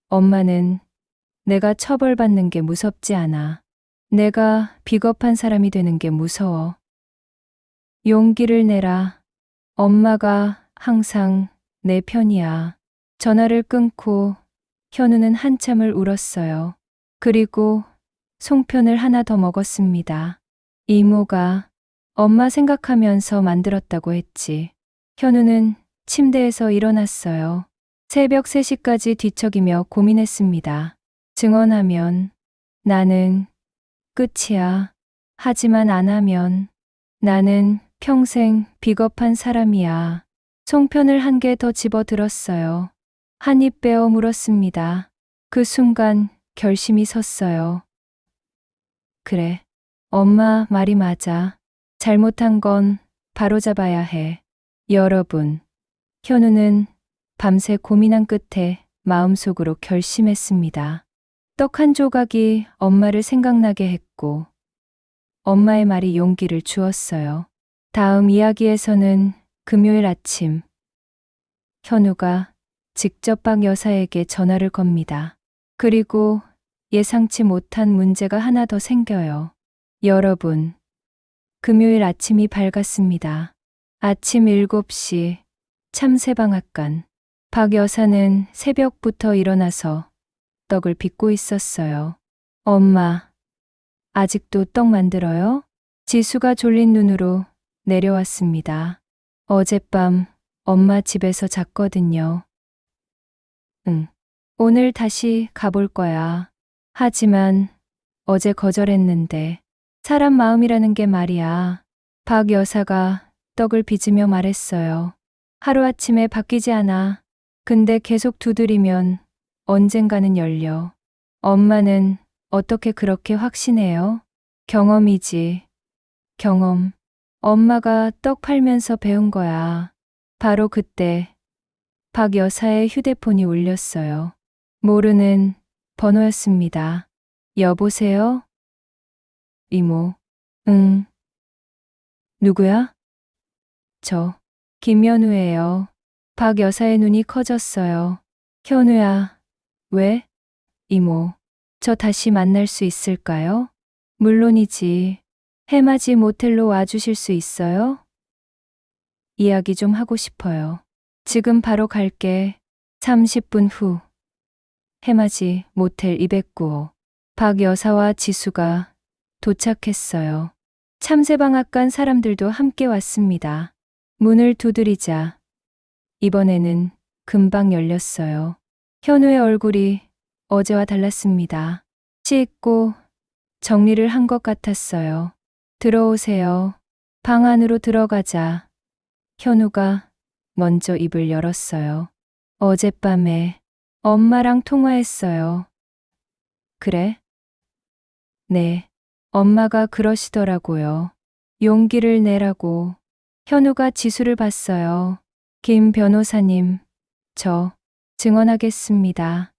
엄마는 내가 처벌받는 게 무섭지 않아. 내가 비겁한 사람이 되는 게 무서워. 용기를 내라. 엄마가 항상 내 편이야. 전화를 끊고 현우는 한참을 울었어요. 그리고 송편을 하나 더 먹었습니다. 이모가 엄마 생각하면서 만들었다고 했지. 현우는 침대에서 일어났어요. 새벽 3시까지 뒤척이며 고민했습니다. 증언하면 나는 끝이야. 하지만 안 하면 나는 평생 비겁한 사람이야. 송편을 한 개 더 집어 들었어요. 한 입 빼어 물었습니다. 그 순간 결심이 섰어요. 그래. 엄마 말이 맞아. 잘못한 건 바로잡아야 해. 여러분, 현우는 밤새 고민한 끝에 마음속으로 결심했습니다. 떡 한 조각이 엄마를 생각나게 했고, 엄마의 말이 용기를 주었어요. 다음 이야기에서는 금요일 아침, 현우가 직접 박 여사에게 전화를 겁니다. 그리고 예상치 못한 문제가 하나 더 생겨요. 여러분, 금요일 아침이 밝았습니다. 아침 7시, 참새방앗간. 박 여사는 새벽부터 일어나서 떡을 빚고 있었어요. 엄마, 아직도 떡 만들어요? 지수가 졸린 눈으로 내려왔습니다. 어젯밤 엄마 집에서 잤거든요. 응. 오늘 다시 가볼 거야. 하지만 어제 거절했는데 사람 마음이라는 게 말이야. 박 여사가 떡을 빚으며 말했어요. 하루아침에 바뀌지 않아. 근데 계속 두드리면 언젠가는 열려. 엄마는 어떻게 그렇게 확신해요? 경험이지. 경험. 엄마가 떡 팔면서 배운 거야. 바로 그때 박 여사의 휴대폰이 울렸어요. 모르는 번호였습니다. 여보세요? 이모. 응. 누구야? 저, 김현우예요. 박 여사의 눈이 커졌어요. 현우야. 왜? 이모. 저 다시 만날 수 있을까요? 물론이지. 해맞이 모텔로 와주실 수 있어요? 이야기 좀 하고 싶어요. 지금 바로 갈게. 30분 후. 해맞이 모텔 209호. 박 여사와 지수가 도착했어요. 참새방앗간 사람들도 함께 왔습니다. 문을 두드리자 이번에는 금방 열렸어요. 현우의 얼굴이 어제와 달랐습니다. 씻고 정리를 한 것 같았어요. 들어오세요. 방 안으로 들어가자 현우가 먼저 입을 열었어요. 어젯밤에 엄마랑 통화했어요. 그래? 네. 엄마가 그러시더라고요. 용기를 내라고. 현우가 지수를 봤어요. 김 변호사님, 저 증언하겠습니다.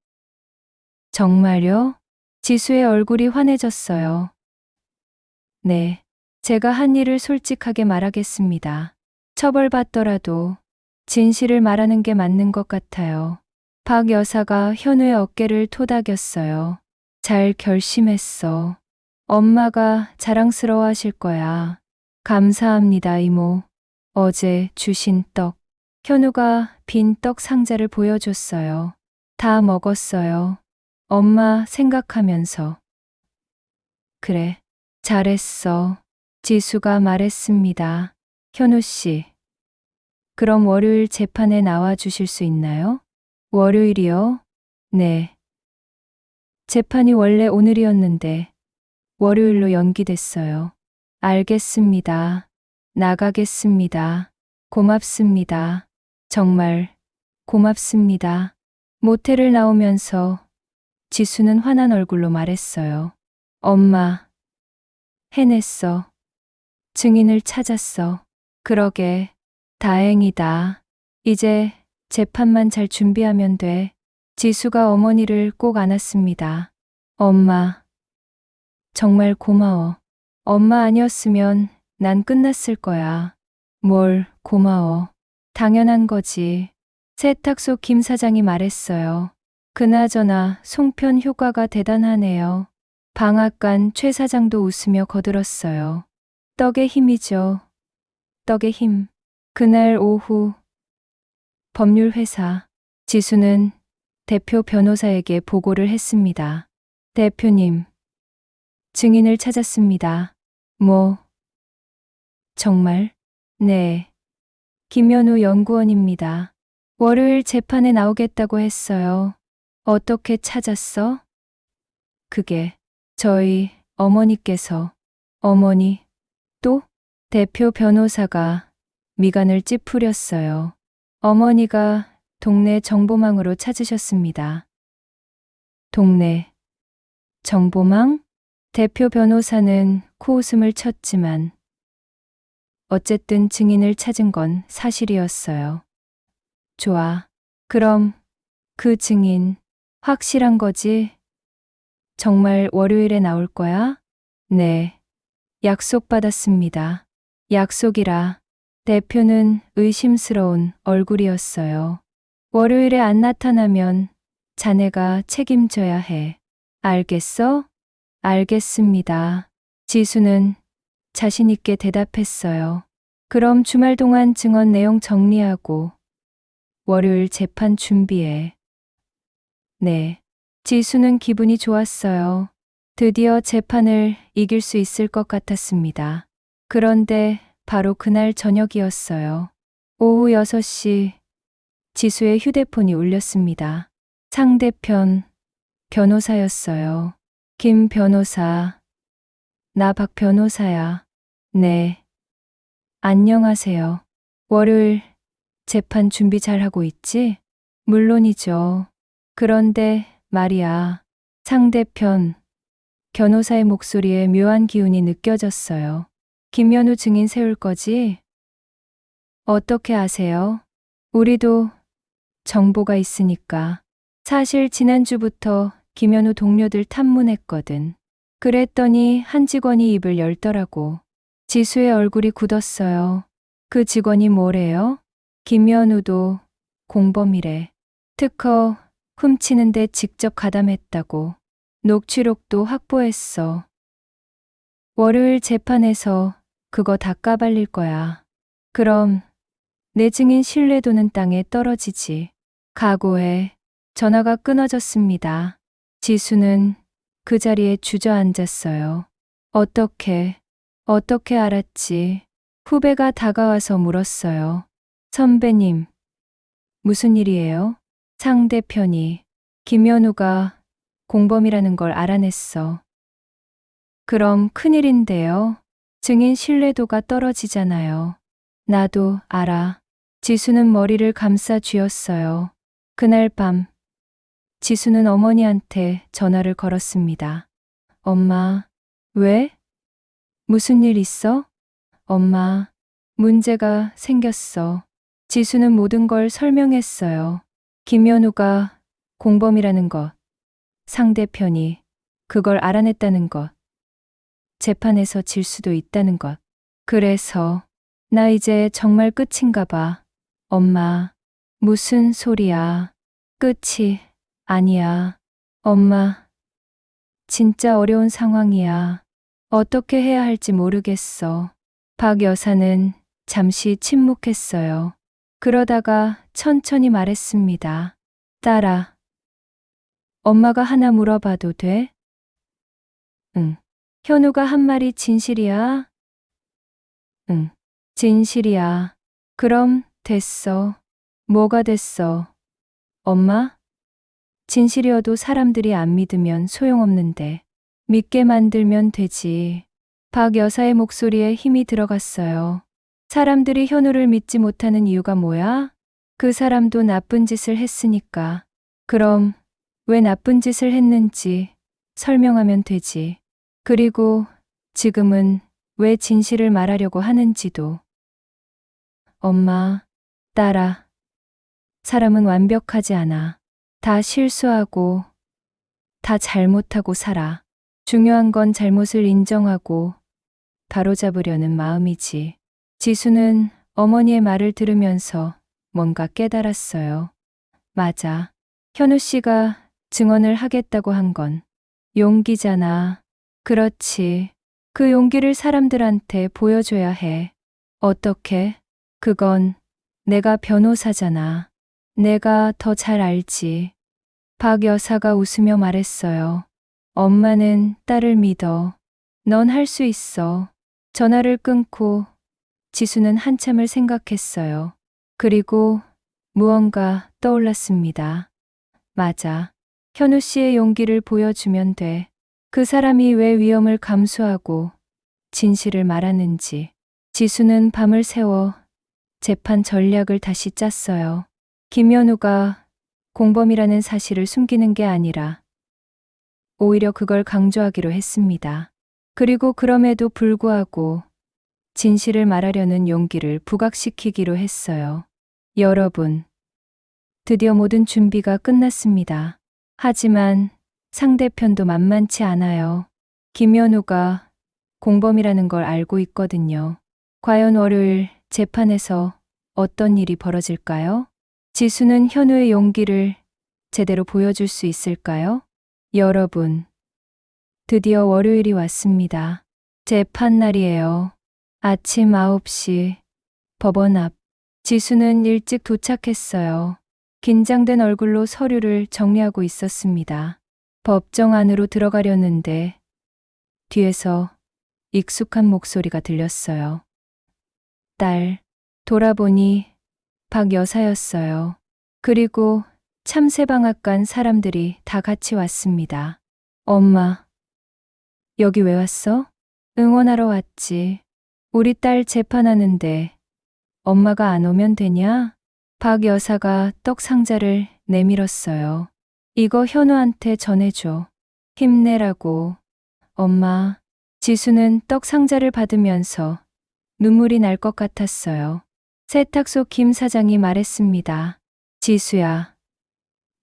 정말요? 지수의 얼굴이 환해졌어요. 네. 제가 한 일을 솔직하게 말하겠습니다. 처벌받더라도 진실을 말하는 게 맞는 것 같아요. 박 여사가 현우의 어깨를 토닥였어요. 잘 결심했어. 엄마가 자랑스러워 하실 거야. 감사합니다, 이모. 어제 주신 떡. 현우가 빈 떡 상자를 보여줬어요. 다 먹었어요. 엄마 생각하면서. 그래, 잘했어. 지수가 말했습니다. 현우 씨, 그럼 월요일 재판에 나와 주실 수 있나요? 월요일이요? 네. 재판이 원래 오늘이었는데 월요일로 연기됐어요. 알겠습니다. 나가겠습니다. 고맙습니다. 정말 고맙습니다. 모텔을 나오면서 지수는 화난 얼굴로 말했어요. 엄마, 해냈어. 증인을 찾았어. 그러게, 다행이다. 이제 재판만 잘 준비하면 돼. 지수가 어머니를 꼭 안았습니다. 엄마, 정말 고마워. 엄마 아니었으면 난 끝났을 거야. 뭘 고마워. 당연한 거지. 세탁소 김 사장이 말했어요. 그나저나 송편 효과가 대단하네요. 방앗간 최 사장도 웃으며 거들었어요. 떡의 힘이죠. 떡의 힘. 그날 오후 법률회사. 지수는 대표 변호사에게 보고를 했습니다. 대표님, 증인을 찾았습니다. 뭐? 정말? 네. 김연우 연구원입니다. 월요일 재판에 나오겠다고 했어요. 어떻게 찾았어? 그게 저희 어머니께서. 어머니? 또? 대표 변호사가 미간을 찌푸렸어요. 어머니가 동네 정보망으로 찾으셨습니다. 동네 정보망? 대표 변호사는 코웃음을 쳤지만 어쨌든 증인을 찾은 건 사실이었어요. 좋아. 그럼 그 증인 확실한 거지? 정말 월요일에 나올 거야? 네. 약속받았습니다. 약속이라. 대표는 의심스러운 얼굴이었어요. 월요일에 안 나타나면 자네가 책임져야 해. 알겠어? 알겠습니다. 지수는 자신 있게 대답했어요. 그럼 주말 동안 증언 내용 정리하고 월요일 재판 준비해. 네. 지수는 기분이 좋았어요. 드디어 재판을 이길 수 있을 것 같았습니다. 그런데 바로 그날 저녁이었어요. 오후 6시 지수의 휴대폰이 울렸습니다. 상대편 변호사였어요. 김 변호사. 나 박 변호사야. 네. 안녕하세요. 월요일 재판 준비 잘하고 있지? 물론이죠. 그런데 말이야. 상대편 변호사의 목소리에 묘한 기운이 느껴졌어요. 김연우 증인 세울 거지? 어떻게 아세요? 우리도 정보가 있으니까. 사실 지난주부터 김연우 동료들 탐문했거든. 그랬더니 한 직원이 입을 열더라고. 지수의 얼굴이 굳었어요. 그 직원이 뭐래요? 김연우도 공범이래. 특허 훔치는데 직접 가담했다고. 녹취록도 확보했어. 월요일 재판에서 그거 다 까발릴 거야. 그럼 내 증인 신뢰도는 땅에 떨어지지. 각오해. 전화가 끊어졌습니다. 지수는 그 자리에 주저앉았어요. 어떻게 알았지? 후배가 다가와서 물었어요. 선배님, 무슨 일이에요? 상대편이 김연우가 공범이라는 걸 알아냈어. 그럼 큰일인데요. 증인 신뢰도가 떨어지잖아요. 나도 알아. 지수는 머리를 감싸 쥐었어요. 그날 밤, 지수는 어머니한테 전화를 걸었습니다. 엄마, 왜? 무슨 일 있어? 엄마, 문제가 생겼어. 지수는 모든 걸 설명했어요. 김연우가 공범이라는 것, 상대편이 그걸 알아냈다는 것, 재판에서 질 수도 있다는 것. 그래서 나 이제 정말 끝인가 봐. 엄마, 무슨 소리야. 끝이 아니야. 엄마, 진짜 어려운 상황이야. 어떻게 해야 할지 모르겠어. 박 여사는 잠시 침묵했어요. 그러다가 천천히 말했습니다. 딸아, 엄마가 하나 물어봐도 돼? 응. 현우가 한 말이 진실이야? 응. 진실이야. 그럼 됐어. 뭐가 됐어? 엄마? 진실이어도 사람들이 안 믿으면 소용없는데 믿게 만들면 되지. 박 여사의 목소리에 힘이 들어갔어요. 사람들이 현우를 믿지 못하는 이유가 뭐야? 그 사람도 나쁜 짓을 했으니까. 그럼 왜 나쁜 짓을 했는지 설명하면 되지. 그리고 지금은 왜 진실을 말하려고 하는지도. 엄마, 딸아, 사람은 완벽하지 않아. 다 실수하고, 다 잘못하고 살아. 중요한 건 잘못을 인정하고 바로잡으려는 마음이지. 지수는 어머니의 말을 들으면서 뭔가 깨달았어요. 맞아. 현우 씨가 증언을 하겠다고 한 건 용기잖아. 그렇지. 그 용기를 사람들한테 보여줘야 해. 어떻게? 그건 내가 변호사잖아. 내가 더 잘 알지. 박 여사가 웃으며 말했어요. 엄마는 딸을 믿어. 넌 할 수 있어. 전화를 끊고 지수는 한참을 생각했어요. 그리고 무언가 떠올랐습니다. 맞아. 현우 씨의 용기를 보여주면 돼. 그 사람이 왜 위험을 감수하고 진실을 말하는지. 지수는 밤을 새워 재판 전략을 다시 짰어요. 김현우가 공범이라는 사실을 숨기는 게 아니라 오히려 그걸 강조하기로 했습니다. 그리고 그럼에도 불구하고 진실을 말하려는 용기를 부각시키기로 했어요. 여러분, 드디어 모든 준비가 끝났습니다. 하지만 상대편도 만만치 않아요. 김현우가 공범이라는 걸 알고 있거든요. 과연 월요일 재판에서 어떤 일이 벌어질까요? 지수는 현우의 용기를 제대로 보여줄 수 있을까요? 여러분, 드디어 월요일이 왔습니다. 재판 날이에요. 아침 9시 법원 앞. 지수는 일찍 도착했어요. 긴장된 얼굴로 서류를 정리하고 있었습니다. 법정 안으로 들어가려는데 뒤에서 익숙한 목소리가 들렸어요. 딸, 돌아보니 박 여사였어요. 그리고 참새방앗간 사람들이 다 같이 왔습니다. 엄마, 여기 왜 왔어? 응원하러 왔지. 우리 딸 재판하는데 엄마가 안 오면 되냐? 박 여사가 떡 상자를 내밀었어요. 이거 현우한테 전해줘. 힘내라고. 엄마, 지수는 떡 상자를 받으면서 눈물이 날 것 같았어요. 세탁소 김 사장이 말했습니다. 지수야,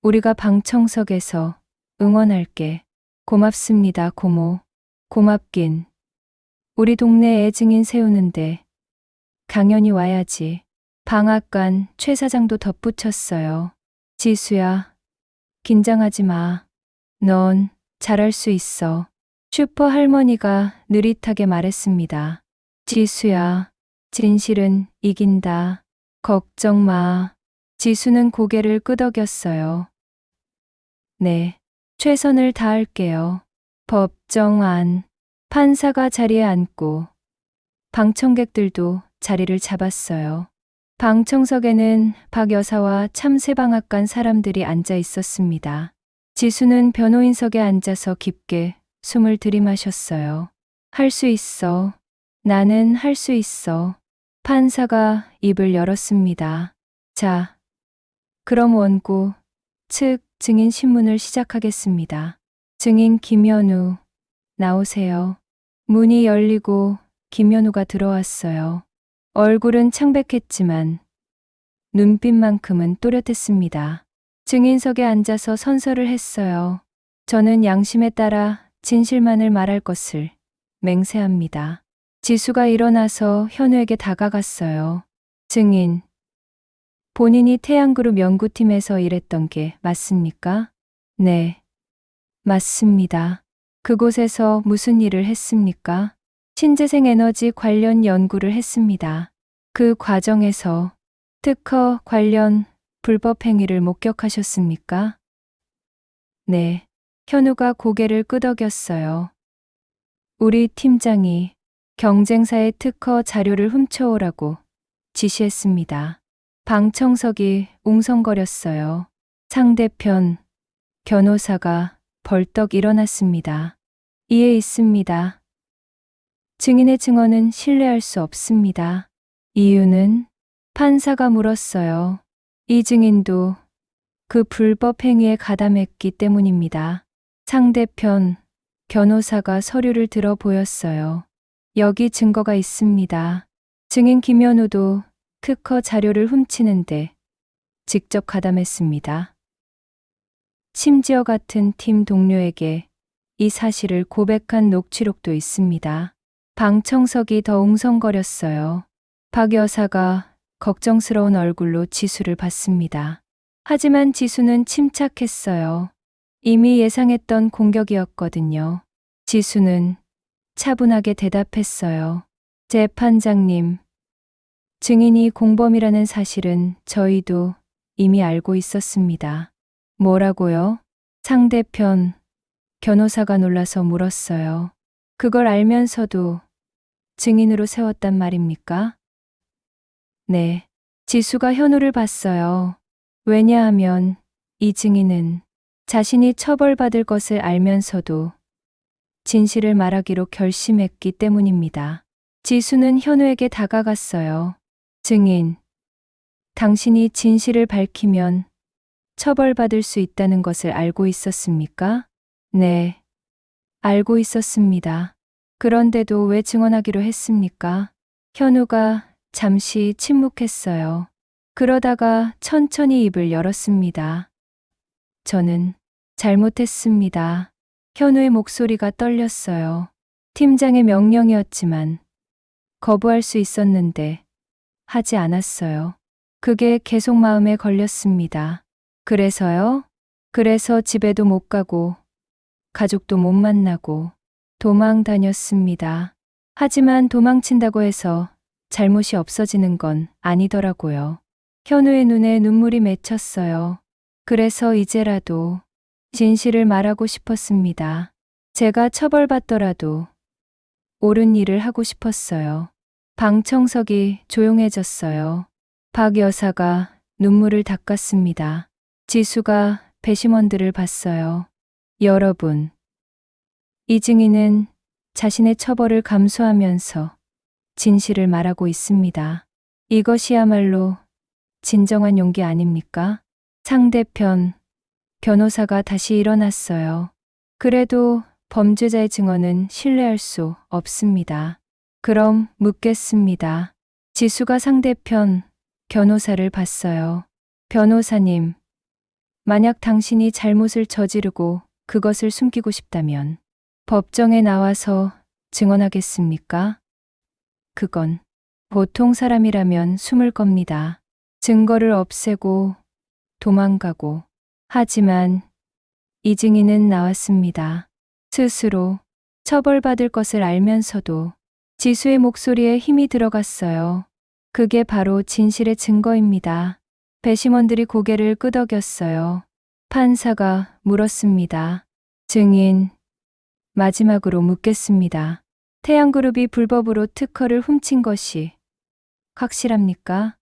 우리가 방청석에서 응원할게. 고맙습니다, 고모. 고맙긴. 우리 동네 애 증인 세우는데 강연히 와야지. 방앗간 최 사장도 덧붙였어요. 지수야, 긴장하지 마. 넌 잘할 수 있어. 슈퍼 할머니가 느릿하게 말했습니다. 지수야, 진실은 이긴다. 걱정 마. 지수는 고개를 끄덕였어요. 네, 최선을 다할게요. 법정 안. 판사가 자리에 앉고 방청객들도 자리를 잡았어요. 방청석에는 박 여사와 참새방앗간 사람들이 앉아 있었습니다. 지수는 변호인석에 앉아서 깊게 숨을 들이마셨어요. 할 수 있어. 나는 할 수 있어. 판사가 입을 열었습니다. 자, 그럼 원고 측 증인 신문을 시작하겠습니다. 증인 김현우, 나오세요. 문이 열리고 김현우가 들어왔어요. 얼굴은 창백했지만 눈빛만큼은 또렷했습니다. 증인석에 앉아서 선서를 했어요. 저는 양심에 따라 진실만을 말할 것을 맹세합니다. 지수가 일어나서 현우에게 다가갔어요. 증인, 본인이 태양그룹 연구팀에서 일했던 게 맞습니까? 네, 맞습니다. 그곳에서 무슨 일을 했습니까? 신재생 에너지 관련 연구를 했습니다. 그 과정에서 특허 관련 불법 행위를 목격하셨습니까? 네. 현우가 고개를 끄덕였어요. 우리 팀장이 경쟁사의 특허 자료를 훔쳐오라고 지시했습니다. 방청석이 웅성거렸어요. 상대편 변호사가 벌떡 일어났습니다. 이에 있습니다. 증인의 증언은 신뢰할 수 없습니다. 이유는? 판사가 물었어요. 이 증인도 그 불법 행위에 가담했기 때문입니다. 상대편 변호사가 서류를 들어 보였어요. 여기 증거가 있습니다. 증인 김현우도 특허 자료를 훔치는데 직접 가담했습니다. 심지어 같은 팀 동료에게 이 사실을 고백한 녹취록도 있습니다. 방청석이 더 웅성거렸어요. 박 여사가 걱정스러운 얼굴로 지수를 봤습니다. 하지만 지수는 침착했어요. 이미 예상했던 공격이었거든요. 지수는 차분하게 대답했어요. 재판장님, 증인이 공범이라는 사실은 저희도 이미 알고 있었습니다. 뭐라고요? 상대편 변호사가 놀라서 물었어요. 그걸 알면서도 증인으로 세웠단 말입니까? 네. 지수가 현우를 봤어요. 왜냐하면 이 증인은 자신이 처벌받을 것을 알면서도 진실을 말하기로 결심했기 때문입니다. 지수는 현우에게 다가갔어요. 증인, 당신이 진실을 밝히면 처벌받을 수 있다는 것을 알고 있었습니까? 네, 알고 있었습니다. 그런데도 왜 증언하기로 했습니까? 현우가 잠시 침묵했어요. 그러다가 천천히 입을 열었습니다. 저는 잘못했습니다. 현우의 목소리가 떨렸어요. 팀장의 명령이었지만 거부할 수 있었는데 하지 않았어요. 그게 계속 마음에 걸렸습니다. 그래서요? 그래서 집에도 못 가고 가족도 못 만나고 도망 다녔습니다. 하지만 도망친다고 해서 잘못이 없어지는 건 아니더라고요. 현우의 눈에 눈물이 맺혔어요. 그래서 이제라도 진실을 말하고 싶었습니다. 제가 처벌받더라도 옳은 일을 하고 싶었어요. 방청석이 조용해졌어요. 박 여사가 눈물을 닦았습니다. 지수가 배심원들을 봤어요. 여러분, 이 증인은 자신의 처벌을 감수하면서 진실을 말하고 있습니다. 이것이야말로 진정한 용기 아닙니까? 상대편 변호사가 다시 일어났어요. 그래도 범죄자의 증언은 신뢰할 수 없습니다. 그럼 묻겠습니다. 지수가 상대편 변호사를 봤어요. 변호사님, 만약 당신이 잘못을 저지르고 그것을 숨기고 싶다면 법정에 나와서 증언하겠습니까? 그건 보통 사람이라면 숨을 겁니다. 증거를 없애고 도망가고. 하지만 이 증인은 나왔습니다. 스스로 처벌받을 것을 알면서도. 지수의 목소리에 힘이 들어갔어요. 그게 바로 진실의 증거입니다. 배심원들이 고개를 끄덕였어요. 판사가 물었습니다. 증인, 마지막으로 묻겠습니다. 태양그룹이 불법으로 특허를 훔친 것이 확실합니까?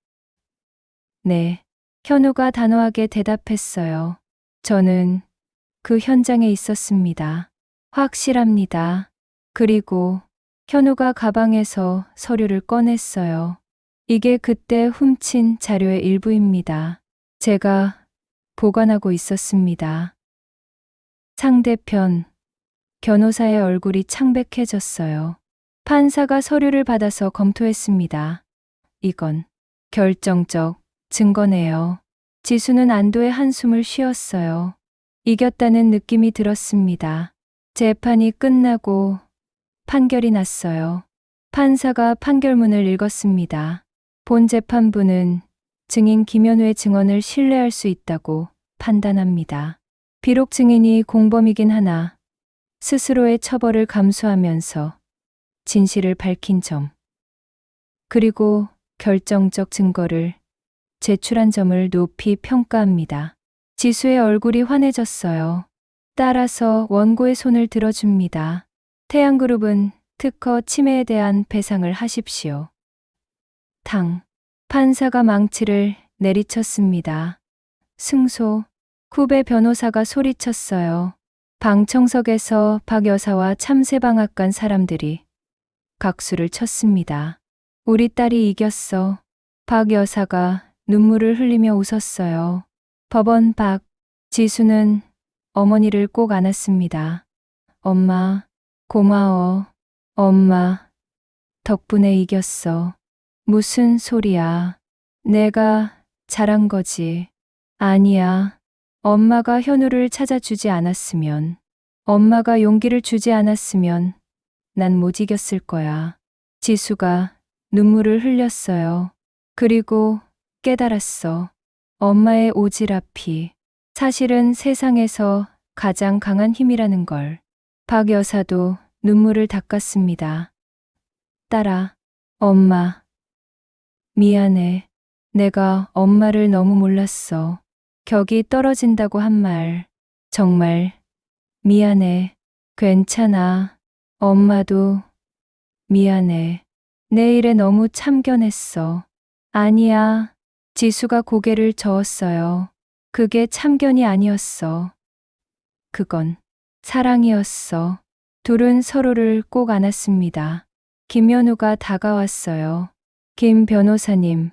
네. 현우가 단호하게 대답했어요. 저는 그 현장에 있었습니다. 확실합니다. 그리고 현우가 가방에서 서류를 꺼냈어요. 이게 그때 훔친 자료의 일부입니다. 제가 보관하고 있었습니다. 상대편 변호사의 얼굴이 창백해졌어요. 판사가 서류를 받아서 검토했습니다. 이건 결정적 증거네요. 지수는 안도의 한숨을 쉬었어요. 이겼다는 느낌이 들었습니다. 재판이 끝나고 판결이 났어요. 판사가 판결문을 읽었습니다. 본 재판부는 증인 김현우의 증언을 신뢰할 수 있다고 판단합니다. 비록 증인이 공범이긴 하나 스스로의 처벌을 감수하면서 진실을 밝힌 점, 그리고 결정적 증거를 제출한 점을 높이 평가합니다. 지수의 얼굴이 환해졌어요. 따라서 원고의 손을 들어줍니다. 태양그룹은 특허 침해에 대한 배상을 하십시오. 당. 판사가 망치를 내리쳤습니다. 승소. 후배 변호사가 소리쳤어요. 방청석에서 박 여사와 참새방앗간 사람들이 각수를 쳤습니다. 우리 딸이 이겼어. 박 여사가 눈물을 흘리며 웃었어요. 법원 밖 지수는 어머니를 꼭 안았습니다. 엄마, 고마워. 엄마, 덕분에 이겼어. 무슨 소리야. 내가 잘한 거지. 아니야. 엄마가 현우를 찾아주지 않았으면, 엄마가 용기를 주지 않았으면 난 못 이겼을 거야. 지수가 눈물을 흘렸어요. 그리고 깨달았어. 엄마의 오지랖이 사실은 세상에서 가장 강한 힘이라는 걸. 박 여사도 눈물을 닦았습니다. 딸아, 엄마. 미안해. 내가 엄마를 너무 몰랐어. 격이 떨어진다고 한 말. 정말 미안해. 괜찮아. 엄마도 미안해. 내 일에 너무 참견했어. 아니야. 지수가 고개를 저었어요. 그게 참견이 아니었어. 그건 사랑이었어. 둘은 서로를 꼭 안았습니다. 김현우가 다가왔어요. 김 변호사님,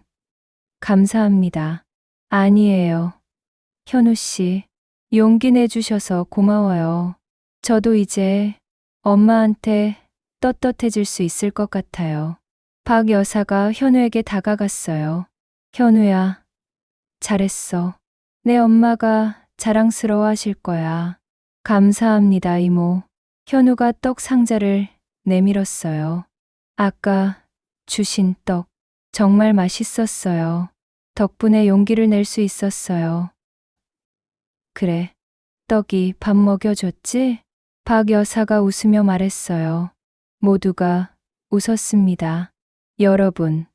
감사합니다. 아니에요. 현우 씨, 용기 내주셔서 고마워요. 저도 이제 엄마한테 떳떳해질 수 있을 것 같아요. 박 여사가 현우에게 다가갔어요. 현우야, 잘했어. 내 엄마가 자랑스러워 하실 거야. 감사합니다, 이모. 현우가 떡 상자를 내밀었어요. 아까 주신 떡 정말 맛있었어요. 덕분에 용기를 낼 수 있었어요. 그래, 떡이 밥 먹여줬지? 박 여사가 웃으며 말했어요. 모두가 웃었습니다. 여러분,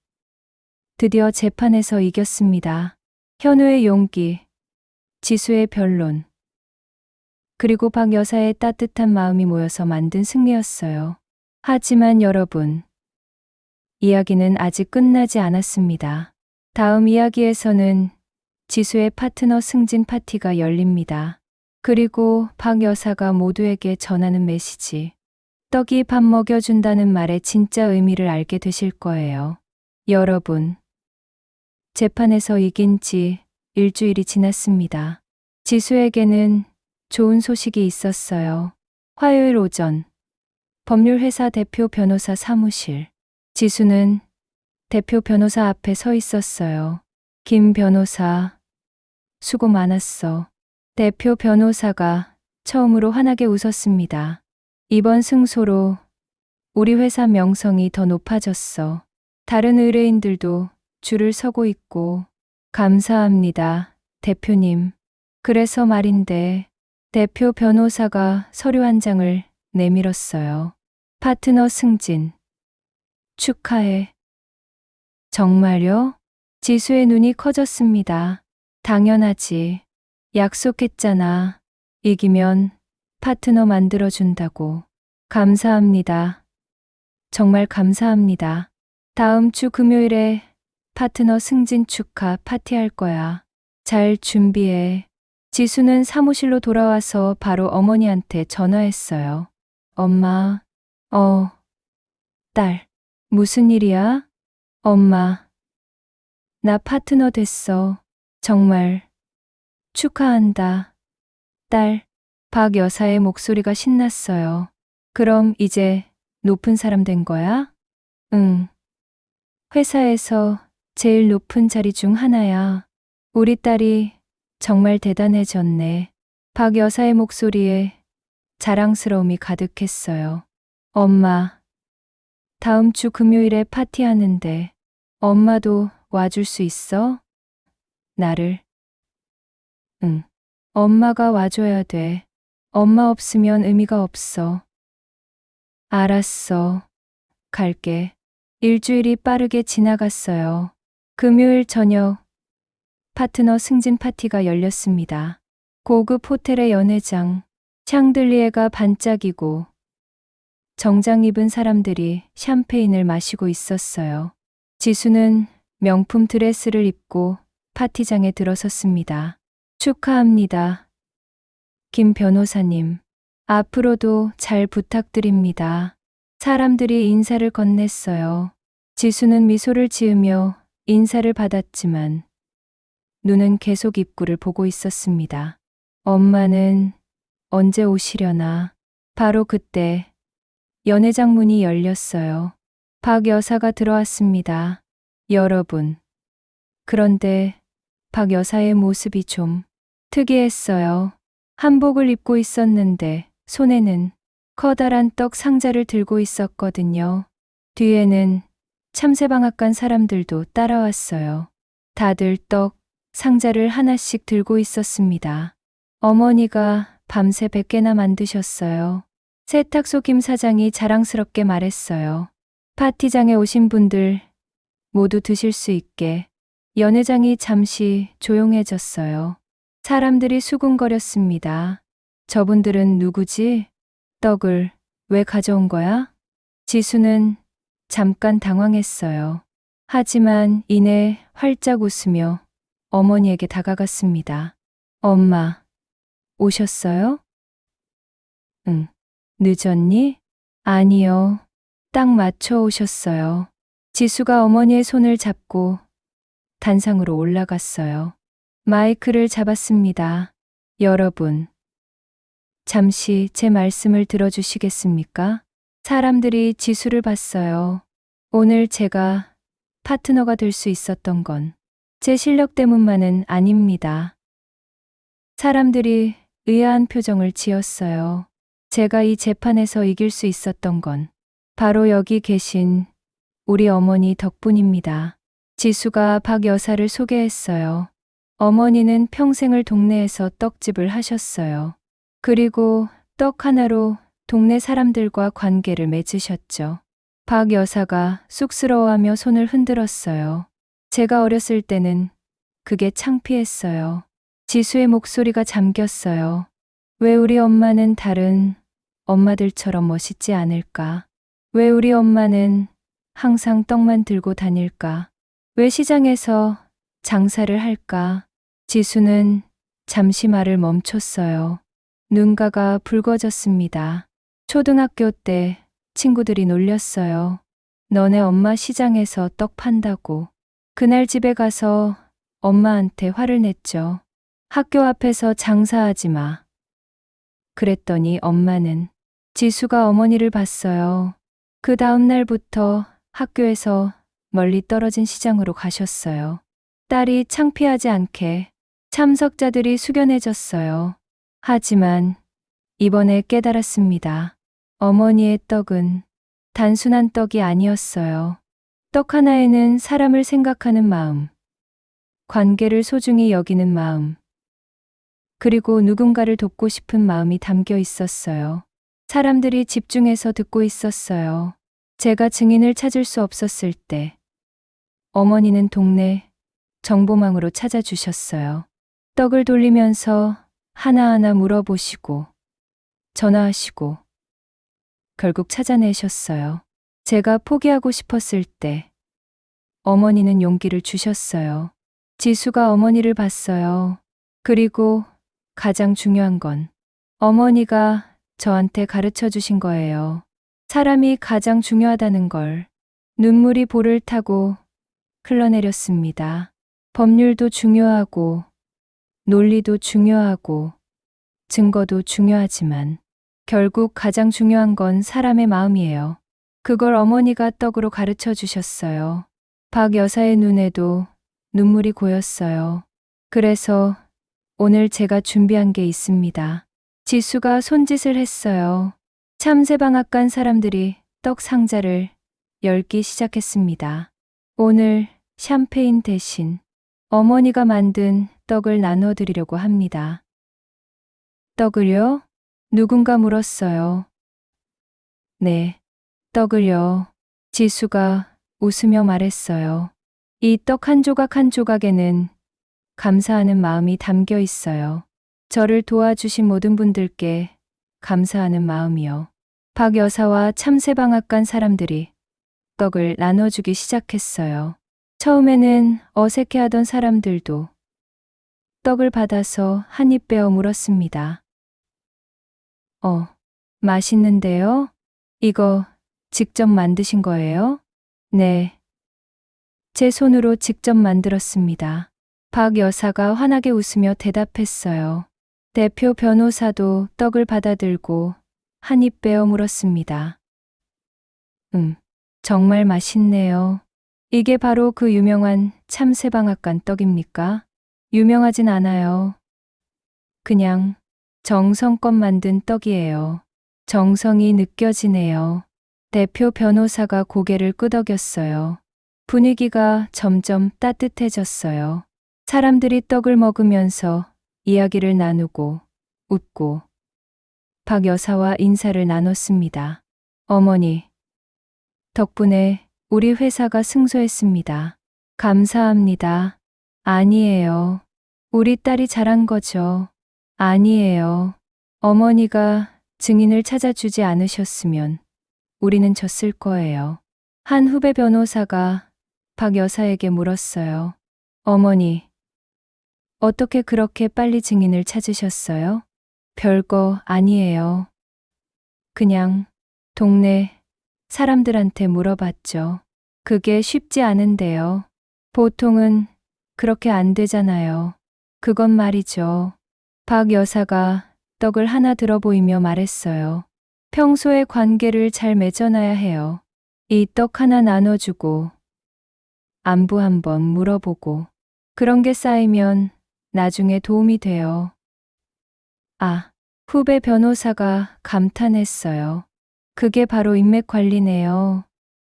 드디어 재판에서 이겼습니다. 현우의 용기, 지수의 변론, 그리고 박 여사의 따뜻한 마음이 모여서 만든 승리였어요. 하지만 여러분, 이야기는 아직 끝나지 않았습니다. 다음 이야기에서는 지수의 파트너 승진 파티가 열립니다. 그리고 박 여사가 모두에게 전하는 메시지. 떡이 밥 먹여준다는 말의 진짜 의미를 알게 되실 거예요. 여러분, 재판에서 이긴 지 일주일이 지났습니다. 지수에게는 좋은 소식이 있었어요. 화요일 오전, 법률회사 대표 변호사 사무실. 지수는 대표 변호사 앞에 서 있었어요. 김 변호사, 수고 많았어. 대표 변호사가 처음으로 환하게 웃었습니다. 이번 승소로 우리 회사 명성이 더 높아졌어. 다른 의뢰인들도 줄을 서고 있고. 감사합니다, 대표님. 그래서 말인데, 대표 변호사가 서류 한 장을 내밀었어요. 파트너 승진. 축하해. 정말요? 지수의 눈이 커졌습니다. 당연하지. 약속했잖아. 이기면 파트너 만들어준다고. 감사합니다. 정말 감사합니다. 다음 주 금요일에 파트너 승진 축하 파티할 거야. 잘 준비해. 지수는 사무실로 돌아와서 바로 어머니한테 전화했어요. 엄마, 딸, 무슨 일이야? 엄마, 나 파트너 됐어. 정말 축하한다. 딸, 박 여사의 목소리가 신났어요. 그럼 이제 높은 사람 된 거야? 응. 회사에서 제일 높은 자리 중 하나야. 우리 딸이 정말 대단해졌네. 박 여사의 목소리에 자랑스러움이 가득했어요. 엄마, 다음 주 금요일에 파티하는데 엄마도 와줄 수 있어? 나를? 응. 엄마가 와줘야 돼. 엄마 없으면 의미가 없어. 알았어. 갈게. 일주일이 빠르게 지나갔어요. 금요일 저녁, 파트너 승진 파티가 열렸습니다. 고급 호텔의 연회장, 샹들리에가 반짝이고 정장 입은 사람들이 샴페인을 마시고 있었어요. 지수는 명품 드레스를 입고 파티장에 들어섰습니다. 축하합니다. 김 변호사님, 앞으로도 잘 부탁드립니다. 사람들이 인사를 건넸어요. 지수는 미소를 지으며 인사를 받았지만 눈은 계속 입구를 보고 있었습니다. 엄마는 언제 오시려나. 바로 그때 연회장 문이 열렸어요. 박 여사가 들어왔습니다. 여러분. 그런데 박 여사의 모습이 좀 특이했어요. 한복을 입고 있었는데 손에는 커다란 떡 상자를 들고 있었거든요. 뒤에는 참새방앗간 사람들도 따라왔어요. 다들 떡 상자를 하나씩 들고 있었습니다. 어머니가 밤새 100개나 만드셨어요. 세탁소 김 사장이 자랑스럽게 말했어요. 파티장에 오신 분들 모두 드실 수 있게. 연회장이 잠시 조용해졌어요. 사람들이 수군거렸습니다. 저분들은 누구지? 떡을 왜 가져온 거야? 지수는 잠깐 당황했어요. 하지만 이내 활짝 웃으며 어머니에게 다가갔습니다. 엄마, 오셨어요? 응. 늦었니? 아니요. 딱 맞춰 오셨어요. 지수가 어머니의 손을 잡고 단상으로 올라갔어요. 마이크를 잡았습니다. 여러분, 잠시 제 말씀을 들어주시겠습니까? 사람들이 지수를 봤어요. 오늘 제가 파트너가 될 수 있었던 건 제 실력 때문만은 아닙니다. 사람들이 의아한 표정을 지었어요. 제가 이 재판에서 이길 수 있었던 건 바로 여기 계신 우리 어머니 덕분입니다. 지수가 박 여사를 소개했어요. 어머니는 평생을 동네에서 떡집을 하셨어요. 그리고 떡 하나로 동네 사람들과 관계를 맺으셨죠. 박 여사가 쑥스러워하며 손을 흔들었어요. 제가 어렸을 때는 그게 창피했어요. 지수의 목소리가 잠겼어요. 왜 우리 엄마는 다른 엄마들처럼 멋있지 않을까? 왜 우리 엄마는 항상 떡만 들고 다닐까? 왜 시장에서 장사를 할까? 지수는 잠시 말을 멈췄어요. 눈가가 붉어졌습니다. 초등학교 때 친구들이 놀렸어요. 너네 엄마 시장에서 떡 판다고. 그날 집에 가서 엄마한테 화를 냈죠. 학교 앞에서 장사하지 마. 그랬더니 엄마는 지수가 어머니를 봤어요. 그 다음 날부터 학교에서 멀리 떨어진 시장으로 가셨어요. 딸이 창피하지 않게 참석자들이 숙연해졌어요. 하지만 이번에 깨달았습니다. 어머니의 떡은 단순한 떡이 아니었어요. 떡 하나에는 사람을 생각하는 마음, 관계를 소중히 여기는 마음, 그리고 누군가를 돕고 싶은 마음이 담겨 있었어요. 사람들이 집중해서 듣고 있었어요. 제가 증인을 찾을 수 없었을 때 어머니는 동네 정보망으로 찾아주셨어요. 떡을 돌리면서 하나하나 물어보시고 전화하시고 결국 찾아내셨어요. 제가 포기하고 싶었을 때 어머니는 용기를 주셨어요. 지수가 어머니를 봤어요. 그리고 가장 중요한 건 어머니가 저한테 가르쳐 주신 거예요. 사람이 가장 중요하다는 걸. 눈물이 볼을 타고 흘러내렸습니다. 법률도 중요하고 논리도 중요하고 증거도 중요하지만 결국 가장 중요한 건 사람의 마음이에요. 그걸 어머니가 떡으로 가르쳐 주셨어요. 박 여사의 눈에도 눈물이 고였어요. 그래서 오늘 제가 준비한 게 있습니다. 지수가 손짓을 했어요. 참새방앗간 사람들이 떡 상자를 열기 시작했습니다. 오늘 샴페인 대신 어머니가 만든 떡을 나눠드리려고 합니다. 떡을요? 누군가 물었어요. 네, 떡을요. 지수가 웃으며 말했어요. 이 떡 한 조각 한 조각에는 감사하는 마음이 담겨 있어요. 저를 도와주신 모든 분들께 감사하는 마음이요. 박 여사와 참새방앗간 사람들이 떡을 나눠주기 시작했어요. 처음에는 어색해하던 사람들도 떡을 받아서 한 입 베어 물었습니다. 맛있는데요? 이거 직접 만드신 거예요? 네. 제 손으로 직접 만들었습니다. 박 여사가 환하게 웃으며 대답했어요. 대표 변호사도 떡을 받아들고 한 입 베어 물었습니다. 정말 맛있네요. 이게 바로 그 유명한 참새방앗간 떡입니까? 유명하진 않아요. 그냥 정성껏 만든 떡이에요. 정성이 느껴지네요. 대표 변호사가 고개를 끄덕였어요. 분위기가 점점 따뜻해졌어요. 사람들이 떡을 먹으면서 이야기를 나누고 웃고 박 여사와 인사를 나눴습니다. 어머니, 덕분에 우리 회사가 승소했습니다. 감사합니다. 아니에요. 우리 딸이 잘한 거죠. 아니에요. 어머니가 증인을 찾아주지 않으셨으면 우리는 졌을 거예요. 한 후배 변호사가 박 여사에게 물었어요. 어머니, 어떻게 그렇게 빨리 증인을 찾으셨어요? 별거 아니에요. 그냥 동네 사람들한테 물어봤죠. 그게 쉽지 않은데요. 보통은 그렇게 안 되잖아요. 그건 말이죠. 박 여사가 떡을 하나 들어 보이며 말했어요. 평소에 관계를 잘 맺어놔야 해요. 이 떡 하나 나눠주고 안부 한번 물어보고 그런 게 쌓이면 나중에 도움이 돼요. 아, 후배 변호사가 감탄했어요. 그게 바로 인맥 관리네요.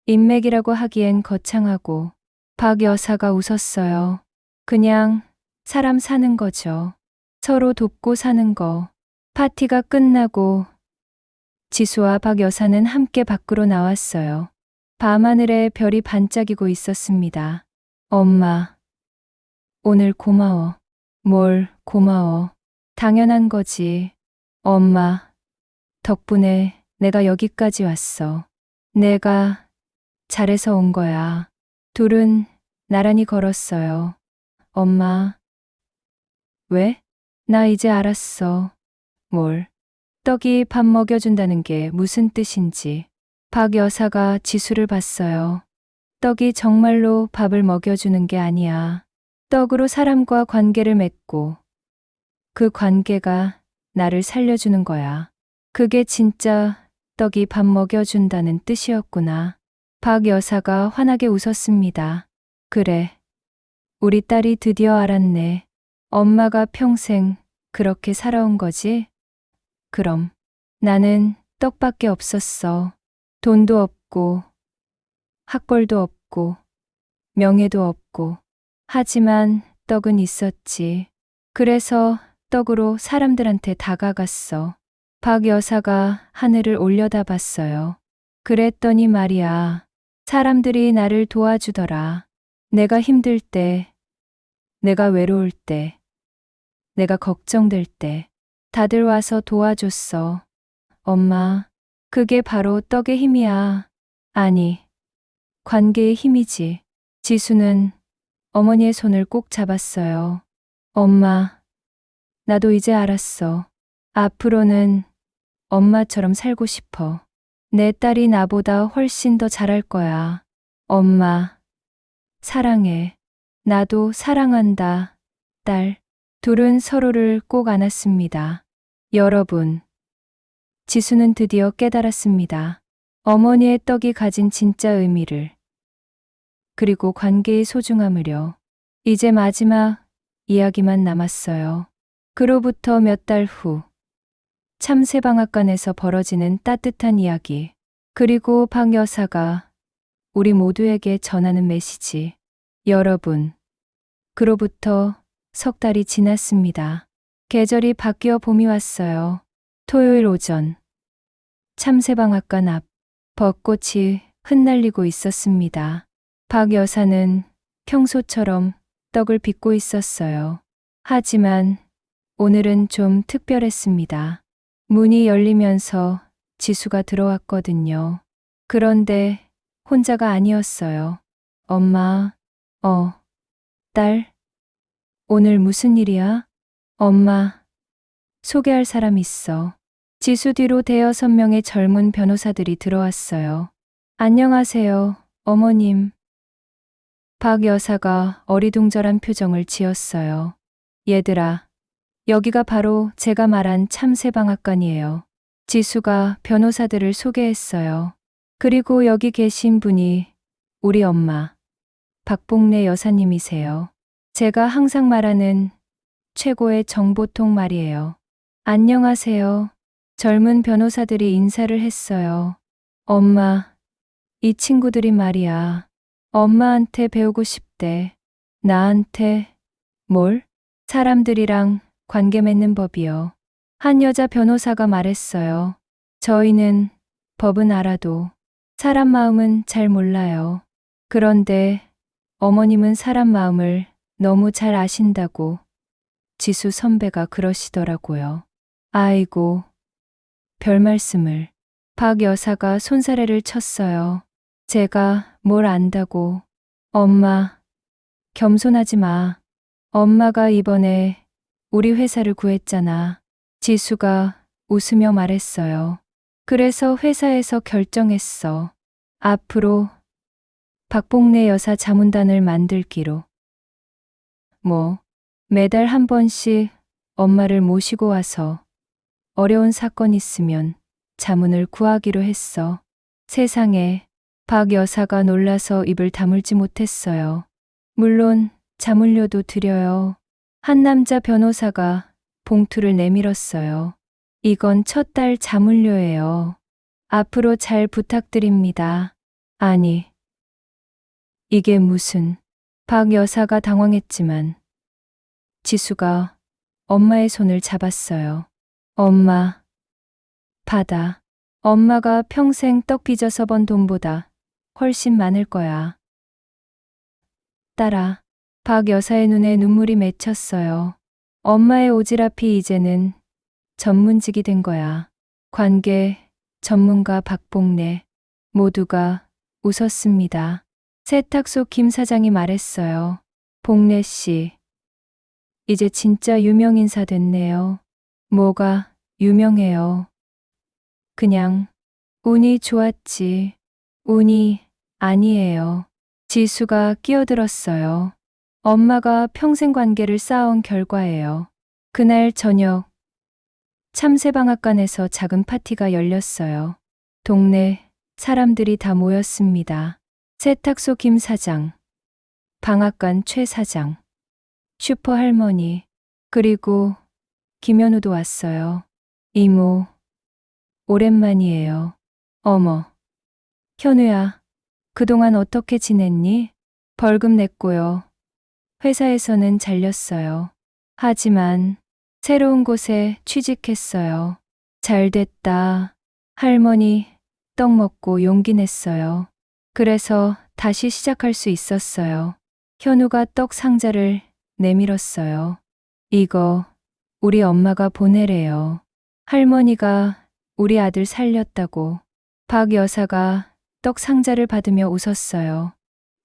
인맥이라고 하기엔 거창하고 박 여사가 웃었어요. 그냥 사람 사는 거죠. 서로 돕고 사는 거. 파티가 끝나고 지수와 박 여사는 함께 밖으로 나왔어요. 밤하늘에 별이 반짝이고 있었습니다. 엄마, 오늘 고마워. 뭘 고마워. 당연한 거지. 엄마, 덕분에 내가 여기까지 왔어. 내가 잘해서 온 거야. 둘은 나란히 걸었어요. 엄마. 왜? 나 이제 알았어. 뭘? 떡이 밥 먹여준다는 게 무슨 뜻인지. 박 여사가 지수를 봤어요. 떡이 정말로 밥을 먹여주는 게 아니야. 떡으로 사람과 관계를 맺고 그 관계가 나를 살려주는 거야. 그게 진짜 떡이 밥 먹여준다는 뜻이었구나. 박 여사가 환하게 웃었습니다. 그래. 우리 딸이 드디어 알았네. 엄마가 평생 그렇게 살아온 거지? 그럼 나는 떡밖에 없었어. 돈도 없고 학벌도 없고 명예도 없고 하지만 떡은 있었지. 그래서 떡으로 사람들한테 다가갔어. 박 여사가 하늘을 올려다봤어요. 그랬더니 말이야. 사람들이 나를 도와주더라. 내가 힘들 때, 내가 외로울 때, 내가 걱정될 때 다들 와서 도와줬어. 엄마, 그게 바로 떡의 힘이야. 아니, 관계의 힘이지. 지수는 어머니의 손을 꼭 잡았어요. 엄마, 나도 이제 알았어. 앞으로는 엄마처럼 살고 싶어. 내 딸이 나보다 훨씬 더 잘할 거야. 엄마, 사랑해. 나도 사랑한다, 딸. 둘은 서로를 꼭 안았습니다. 여러분, 지수는 드디어 깨달았습니다. 어머니의 떡이 가진 진짜 의미를. 그리고 관계의 소중함을요. 이제 마지막 이야기만 남았어요. 그로부터 몇 달 후, 참새방앗간에서 벌어지는 따뜻한 이야기. 그리고 박 여사가 우리 모두에게 전하는 메시지. 여러분, 그로부터 석 달이 지났습니다. 계절이 바뀌어 봄이 왔어요. 토요일 오전, 참새방앗간 앞, 벚꽃이 흩날리고 있었습니다. 박 여사는 평소처럼 떡을 빚고 있었어요. 하지만 오늘은 좀 특별했습니다. 문이 열리면서 지수가 들어왔거든요. 그런데 혼자가 아니었어요. 엄마, 딸, 오늘 무슨 일이야? 엄마, 소개할 사람 있어. 지수 뒤로 대여섯 명의 젊은 변호사들이 들어왔어요. 안녕하세요, 어머님. 박 여사가 어리둥절한 표정을 지었어요. 얘들아, 여기가 바로 제가 말한 참새방앗간이에요. 지수가 변호사들을 소개했어요. 그리고 여기 계신 분이 우리 엄마, 박봉래 여사님이세요. 제가 항상 말하는 최고의 정보통 말이에요. 안녕하세요. 젊은 변호사들이 인사를 했어요. 엄마, 이 친구들이 말이야. 엄마한테 배우고 싶대. 나한테 뭘? 사람들이랑 관계 맺는 법이요. 한 여자 변호사가 말했어요. 저희는 법은 알아도 사람 마음은 잘 몰라요. 그런데 어머님은 사람 마음을 너무 잘 아신다고 지수 선배가 그러시더라고요. 아이고, 별 말씀을. 박 여사가 손사래를 쳤어요. 제가 뭘 안다고. 엄마, 겸손하지 마. 엄마가 이번에 우리 회사를 구했잖아. 지수가 웃으며 말했어요. 그래서 회사에서 결정했어. 앞으로 박봉래 여사 자문단을 만들기로. 매달 한 번씩 엄마를 모시고 와서 어려운 사건 있으면 자문을 구하기로 했어. 세상에, 박 여사가 놀라서 입을 다물지 못했어요. 물론 자문료도 드려요. 한 남자 변호사가 봉투를 내밀었어요. 이건 첫 달 자문료예요. 앞으로 잘 부탁드립니다. 아니, 이게 무슨. 박 여사가 당황했지만 지수가 엄마의 손을 잡았어요. 엄마, 받아. 엄마가 평생 떡 빚어서 번 돈보다 훨씬 많을 거야. 딸아. 박 여사의 눈에 눈물이 맺혔어요. 엄마의 오지랖이 이제는 전문직이 된 거야. 관계 전문가 박봉래. 모두가 웃었습니다. 세탁소 김 사장이 말했어요. 봉래 씨, 이제 진짜 유명 인사 됐네요. 뭐가 유명해요? 그냥 운이 좋았지. 운이 아니에요. 지수가 끼어들었어요. 엄마가 평생 관계를 쌓아온 결과예요. 그날 저녁 참새방앗간에서 작은 파티가 열렸어요. 동네 사람들이 다 모였습니다. 세탁소 김 사장, 방앗간 최 사장, 슈퍼 할머니, 그리고 김현우도 왔어요. 이모, 오랜만이에요. 어머, 현우야, 그동안 어떻게 지냈니? 벌금 냈고요. 회사에서는 잘렸어요. 하지만 새로운 곳에 취직했어요. 잘 됐다. 할머니 떡 먹고 용기 냈어요. 그래서 다시 시작할 수 있었어요. 현우가 떡 상자를 내밀었어요. 이거 우리 엄마가 보내래요. 할머니가 우리 아들 살렸다고. 박 여사가 떡 상자를 받으며 웃었어요.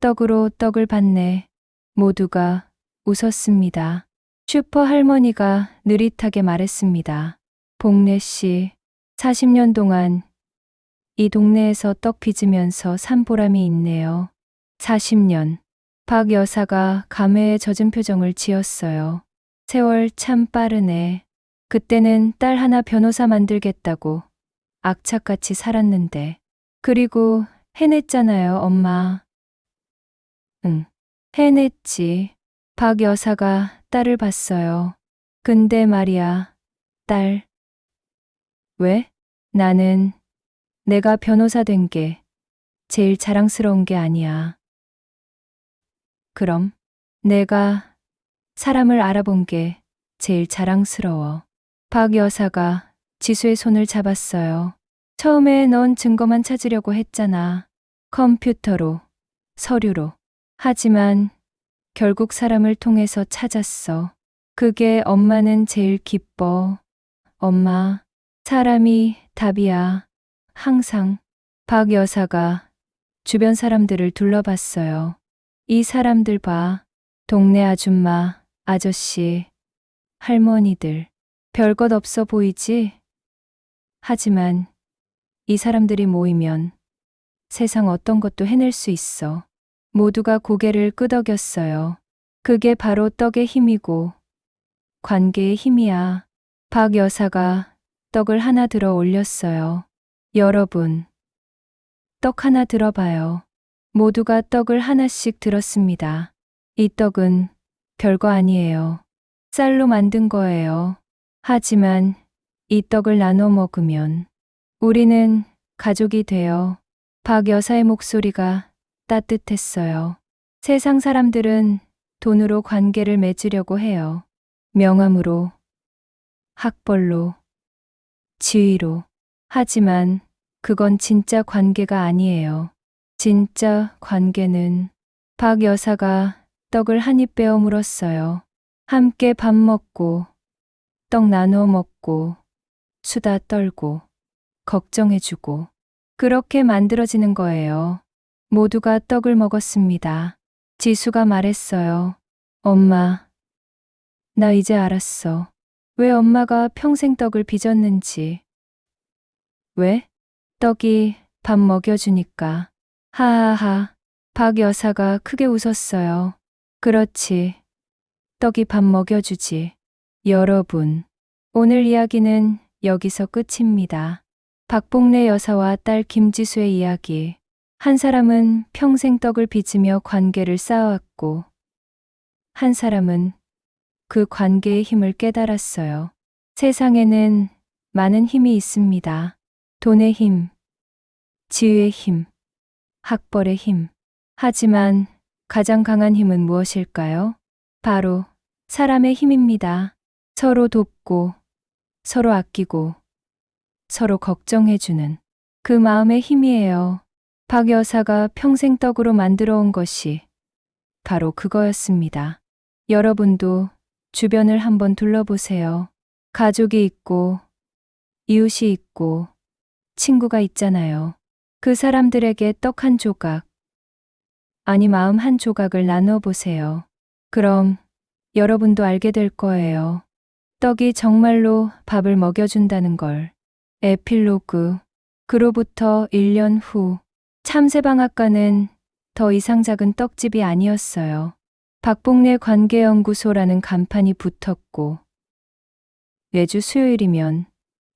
떡으로 떡을 받네. 모두가 웃었습니다. 슈퍼 할머니가 느릿하게 말했습니다. 봉래 씨, 40년 동안 이 동네에서 떡 빚으면서 산 보람이 있네요. 40년. 박 여사가 감회에 젖은 표정을 지었어요. 세월 참 빠르네. 그때는 딸 하나 변호사 만들겠다고 악착같이 살았는데. 그리고 해냈잖아요, 엄마. 응, 해냈지. 박 여사가 딸을 봤어요. 근데 말이야, 딸. 왜? 나는 내가 변호사 된 게 제일 자랑스러운 게 아니야. 그럼 내가 사람을 알아본 게 제일 자랑스러워. 박 여사가 지수의 손을 잡았어요. 처음에 넌 증거만 찾으려고 했잖아. 컴퓨터로, 서류로. 하지만 결국 사람을 통해서 찾았어. 그게 엄마는 제일 기뻐. 엄마, 사람이 답이야. 항상. 박 여사가 주변 사람들을 둘러봤어요. 이 사람들 봐. 동네 아줌마, 아저씨, 할머니들. 별것 없어 보이지? 하지만 이 사람들이 모이면 세상 어떤 것도 해낼 수 있어. 모두가 고개를 끄덕였어요. 그게 바로 떡의 힘이고 관계의 힘이야. 박 여사가 떡을 하나 들어 올렸어요. 여러분, 떡 하나 들어봐요. 모두가 떡을 하나씩 들었습니다. 이 떡은 별거 아니에요. 쌀로 만든 거예요. 하지만 이 떡을 나눠 먹으면 우리는 가족이 돼요. 박 여사의 목소리가 따뜻했어요. 세상 사람들은 돈으로 관계를 맺으려고 해요. 명함으로, 학벌로, 지위로. 하지만 그건 진짜 관계가 아니에요. 진짜 관계는 박 여사가 떡을 한 입 베어 물었어요. 함께 밥 먹고, 떡 나눠 먹고, 수다 떨고, 걱정해주고. 그렇게 만들어지는 거예요. 모두가 떡을 먹었습니다. 지수가 말했어요. 엄마, 나 이제 알았어. 왜 엄마가 평생 떡을 빚었는지. 왜? 떡이 밥 먹여주니까. 하하하. 박 여사가 크게 웃었어요. 그렇지. 떡이 밥 먹여주지. 여러분, 오늘 이야기는 여기서 끝입니다. 박복래 여사와 딸 김지수의 이야기. 한 사람은 평생 떡을 빚으며 관계를 쌓아왔고, 한 사람은 그 관계의 힘을 깨달았어요. 세상에는 많은 힘이 있습니다. 돈의 힘, 지위의 힘, 학벌의 힘. 하지만 가장 강한 힘은 무엇일까요? 바로 사람의 힘입니다. 서로 돕고, 서로 아끼고, 서로 걱정해주는 그 마음의 힘이에요. 박 여사가 평생 떡으로 만들어 온 것이 바로 그거였습니다. 여러분도 주변을 한번 둘러보세요. 가족이 있고, 이웃이 있고, 친구가 있잖아요. 그 사람들에게 떡 한 조각, 아니 마음 한 조각을 나눠 보세요. 그럼 여러분도 알게 될 거예요. 떡이 정말로 밥을 먹여준다는 걸. 에필로그. 그로부터 1년 후, 참새방앗간은 더 이상 작은 떡집이 아니었어요. 박복래 관계연구소라는 간판이 붙었고, 매주 수요일이면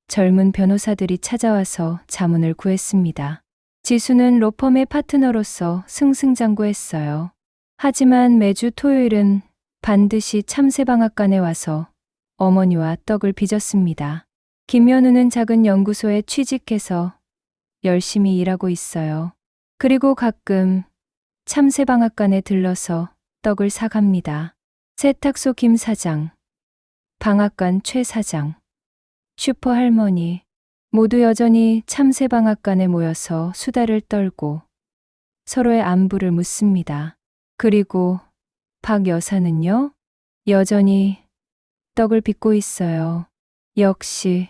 젊은 변호사들이 찾아와서 자문을 구했습니다. 지수는 로펌의 파트너로서 승승장구했어요. 하지만 매주 토요일은 반드시 참새방앗간에 와서 어머니와 떡을 빚었습니다. 김연우는 작은 연구소에 취직해서 열심히 일하고 있어요. 그리고 가끔 참새방앗간에 들러서 떡을 사갑니다. 세탁소 김 사장, 방앗간 최 사장, 슈퍼 할머니 모두 여전히 참새방앗간에 모여서 수다를 떨고 서로의 안부를 묻습니다. 그리고 박 여사는요? 여전히 떡을 빚고 있어요. 역시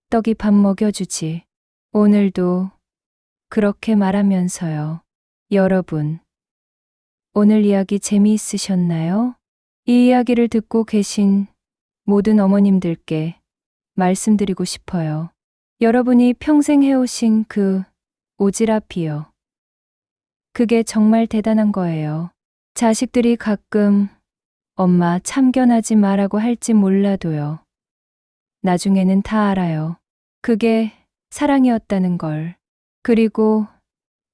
떡이 밥 먹여주지. 오늘도 그렇게 말하면서요. 여러분, 오늘 이야기 재미있으셨나요? 이 이야기를 듣고 계신 모든 어머님들께 말씀드리고 싶어요. 여러분이 평생 해오신 그 오지랖이요. 그게 정말 대단한 거예요. 자식들이 가끔 엄마 참견하지 마라고 할지 몰라도요. 나중에는 다 알아요. 그게 사랑이었다는 걸. 그리고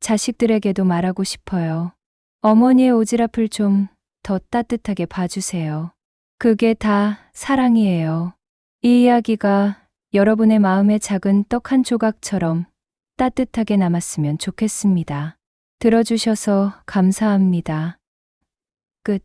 자식들에게도 말하고 싶어요. 어머니의 오지랖을 좀 더 따뜻하게 봐주세요. 그게 다 사랑이에요. 이 이야기가 여러분의 마음의 작은 떡 한 조각처럼 따뜻하게 남았으면 좋겠습니다. 들어주셔서 감사합니다. 끝.